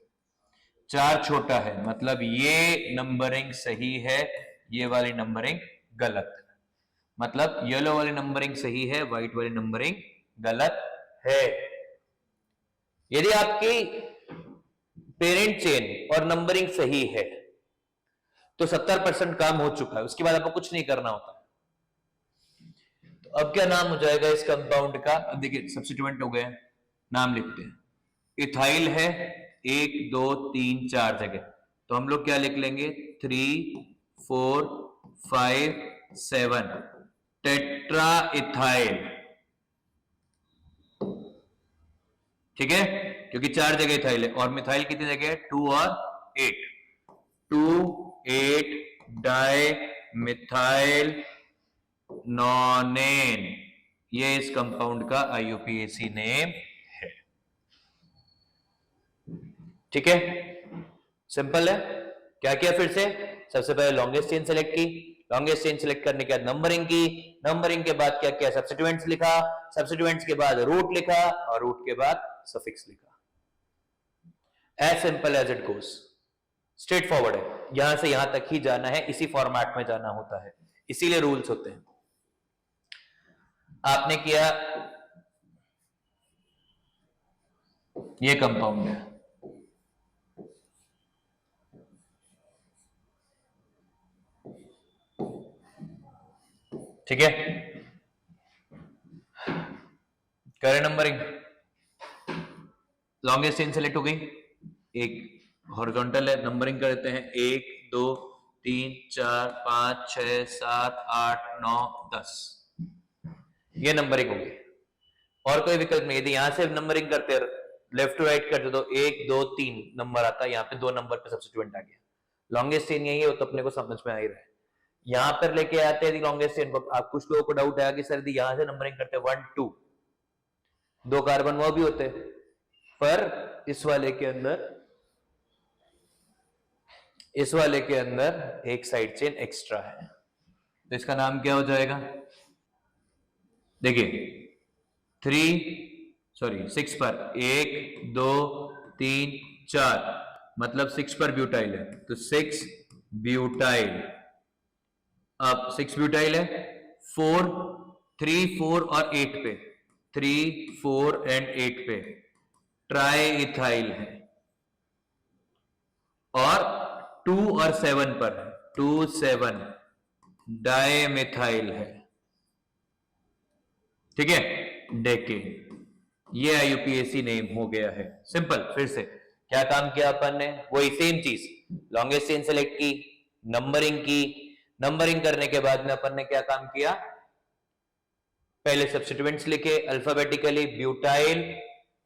4 छोटा है, मतलब ये नंबरिंग सही है, ये वाली नंबरिंग गलत है। मतलब येलो वाली नंबरिंग सही है, व्हाइट वाली नंबरिंग गलत है। यदि आपकी पेरेंट चेन और नंबरिंग सही है तो 70% काम हो चुका है, उसके बाद आपको कुछ नहीं करना होता। तो अब क्या नाम हो जाएगा इस कंपाउंड का? अब देखिए सब्स्टिट्यूएंट हो गए, नाम लिखते हैं। इथाइल है 1 2 3 4 जगह, तो हम लोग क्या लिख लेंगे? 3 4 5 7 टेट्रा इथाइल, ठीक है, क्योंकि 4 जगह इथाइल है। और मिथाइल कितनी जगह है? 2 और 8। 2 8 डाई मिथाइल नॉनेन, ये इस कंपाउंड का आईयूपीएसी नेम है, ठीक है। सिंपल है। क्या किया फिर से, सबसे पहले लॉन्गेस्ट चेन सेलेक्ट की, लॉन्गेस्ट चेन सेलेक्ट करने के बाद नंबरिंग की, नंबरिंग के बाद क्या किया, सब्स्टिट्यूएंट्स लिखा, सब्स्टिट्यूएंट्स के बाद रूट लिखा और रूट के बाद सफिक्स लिखा। As simple as it goes, straightforward है, यहां से यहां तक ही जाना है, इसी फॉर्मेट में जाना होता है, इसीलिए रूल्स होते हैं। आपने किया, ये कंपाउंड है, ठीक है, करें नंबरिंग, लॉन्गेस्ट चेन सेलेक्ट हो गई, एक हॉरिजॉन्टल है, नंबरिंग करते हैं 1 2 3 4 5 6 7 8 9 10, ये नंबरिंग होगी। और कोई विकल्प नहीं, यदि यहां से नंबरिंग करते लेफ्ट टू राइट करते तो 1 2 3 नंबर आता है, यहाँ पे 2 नंबर पे सब्स्टिट्यूएंट आ गया, लॉन्गेस्ट चेन यही है, तो अपने को समझ में आ ही रहा है। यहां पर लेके आते हैं लॉन्गेस्ट चेन को, आप कुछ लोगों को डाउट आया कि सर यदि यहां से नंबरिंग करते 1 2, 2 कार्बन वो भी होते, पर इस वाले के अंदर एक साइड चेन एक्स्ट्रा है, तो इसका नाम क्या हो जाएगा, देखिए 6 पर 1 2 3 4, मतलब 6 पर ब्यूटाइल है, तो 6 ब्यूटाइल। अब 6 ब्यूटाइल है, 4 3 4 और 8 पे, 3 4 एंड 8 पे ट्राई इथाइल है, और 2 और 7 पर 2 7 डाइमिथाइल है, ठीक है, डेकेन। ये IUPAC नेम हो गया है, सिंपल। फिर से क्या काम किया अपन ने, वही सेम चीज, लॉन्गेस्ट चेन सेलेक्ट की, नंबरिंग की, नंबरिंग करने के बाद में अपन ने क्या काम किया, पहले सब्स्टिट्यूएंट्स लिखे अल्फाबेटिकली, ब्यूटाइल,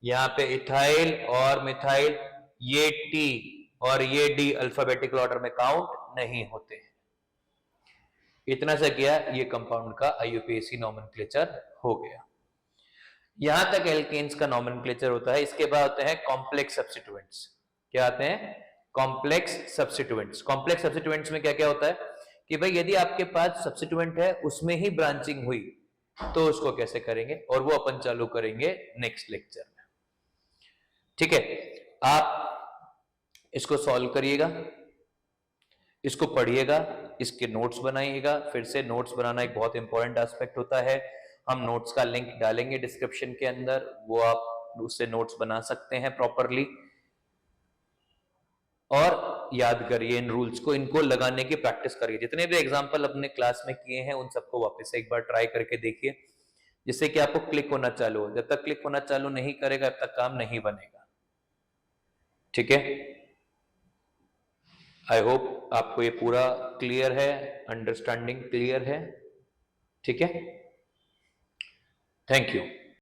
यहाँ पे इथाइल और मिथाइल, ये T और ये D अल्फाबेटिकल ऑर्डर में काउंट नहीं होते। इतना सा किया, ये कंपाउंड का IUPAC नॉमेनक्लेचर हो गया। यहां तक एल्केन्स का नॉमेनक्लेचर होता है। इसके बाद होते हैं कॉम्प्लेक्स सब्स्टिट्यूएंट्स। क्या आते हैं, कॉम्प्लेक्स सब्स्टिट्यूएंट्स। कॉम्प्लेक्स सब्स्टिट्यूएंट्स में क्या क्या होता है कि भाई यदि आपके पास सब्स्टिट्यूएंट है, उसमें ही ब्रांचिंग हुई, तो उसको कैसे करेंगे, और वो अपन चालू करेंगे नेक्स्ट लेक्चर में, ठीक है। आप इसको सॉल्व करिएगा, इसको पढ़िएगा, इसके नोट्स बनाइएगा। फिर से नोट्स बनाना एक बहुत इंपॉर्टेंट एस्पेक्ट होता है, हम नोट्स का लिंक डालेंगे डिस्क्रिप्शन के अंदर, वो आप उससे नोट्स बना सकते हैं प्रॉपरली। और याद करिए इन रूल्स को, इनको लगाने की प्रैक्टिस करिए। जितने भी एग्जांपल अपने क्लास में किए हैं उन सबको वापस से एक बार ट्राई करके देखिए, जिससे कि आपको क्लिक होना चालू हो। जब तक क्लिक होना चालू नहीं करेगा तब तक काम नहीं बनेगा, ठीक है। आई होप आपको ये पूरा क्लियर है, अंडरस्टैंडिंग क्लियर है, ठीक है। Thank you.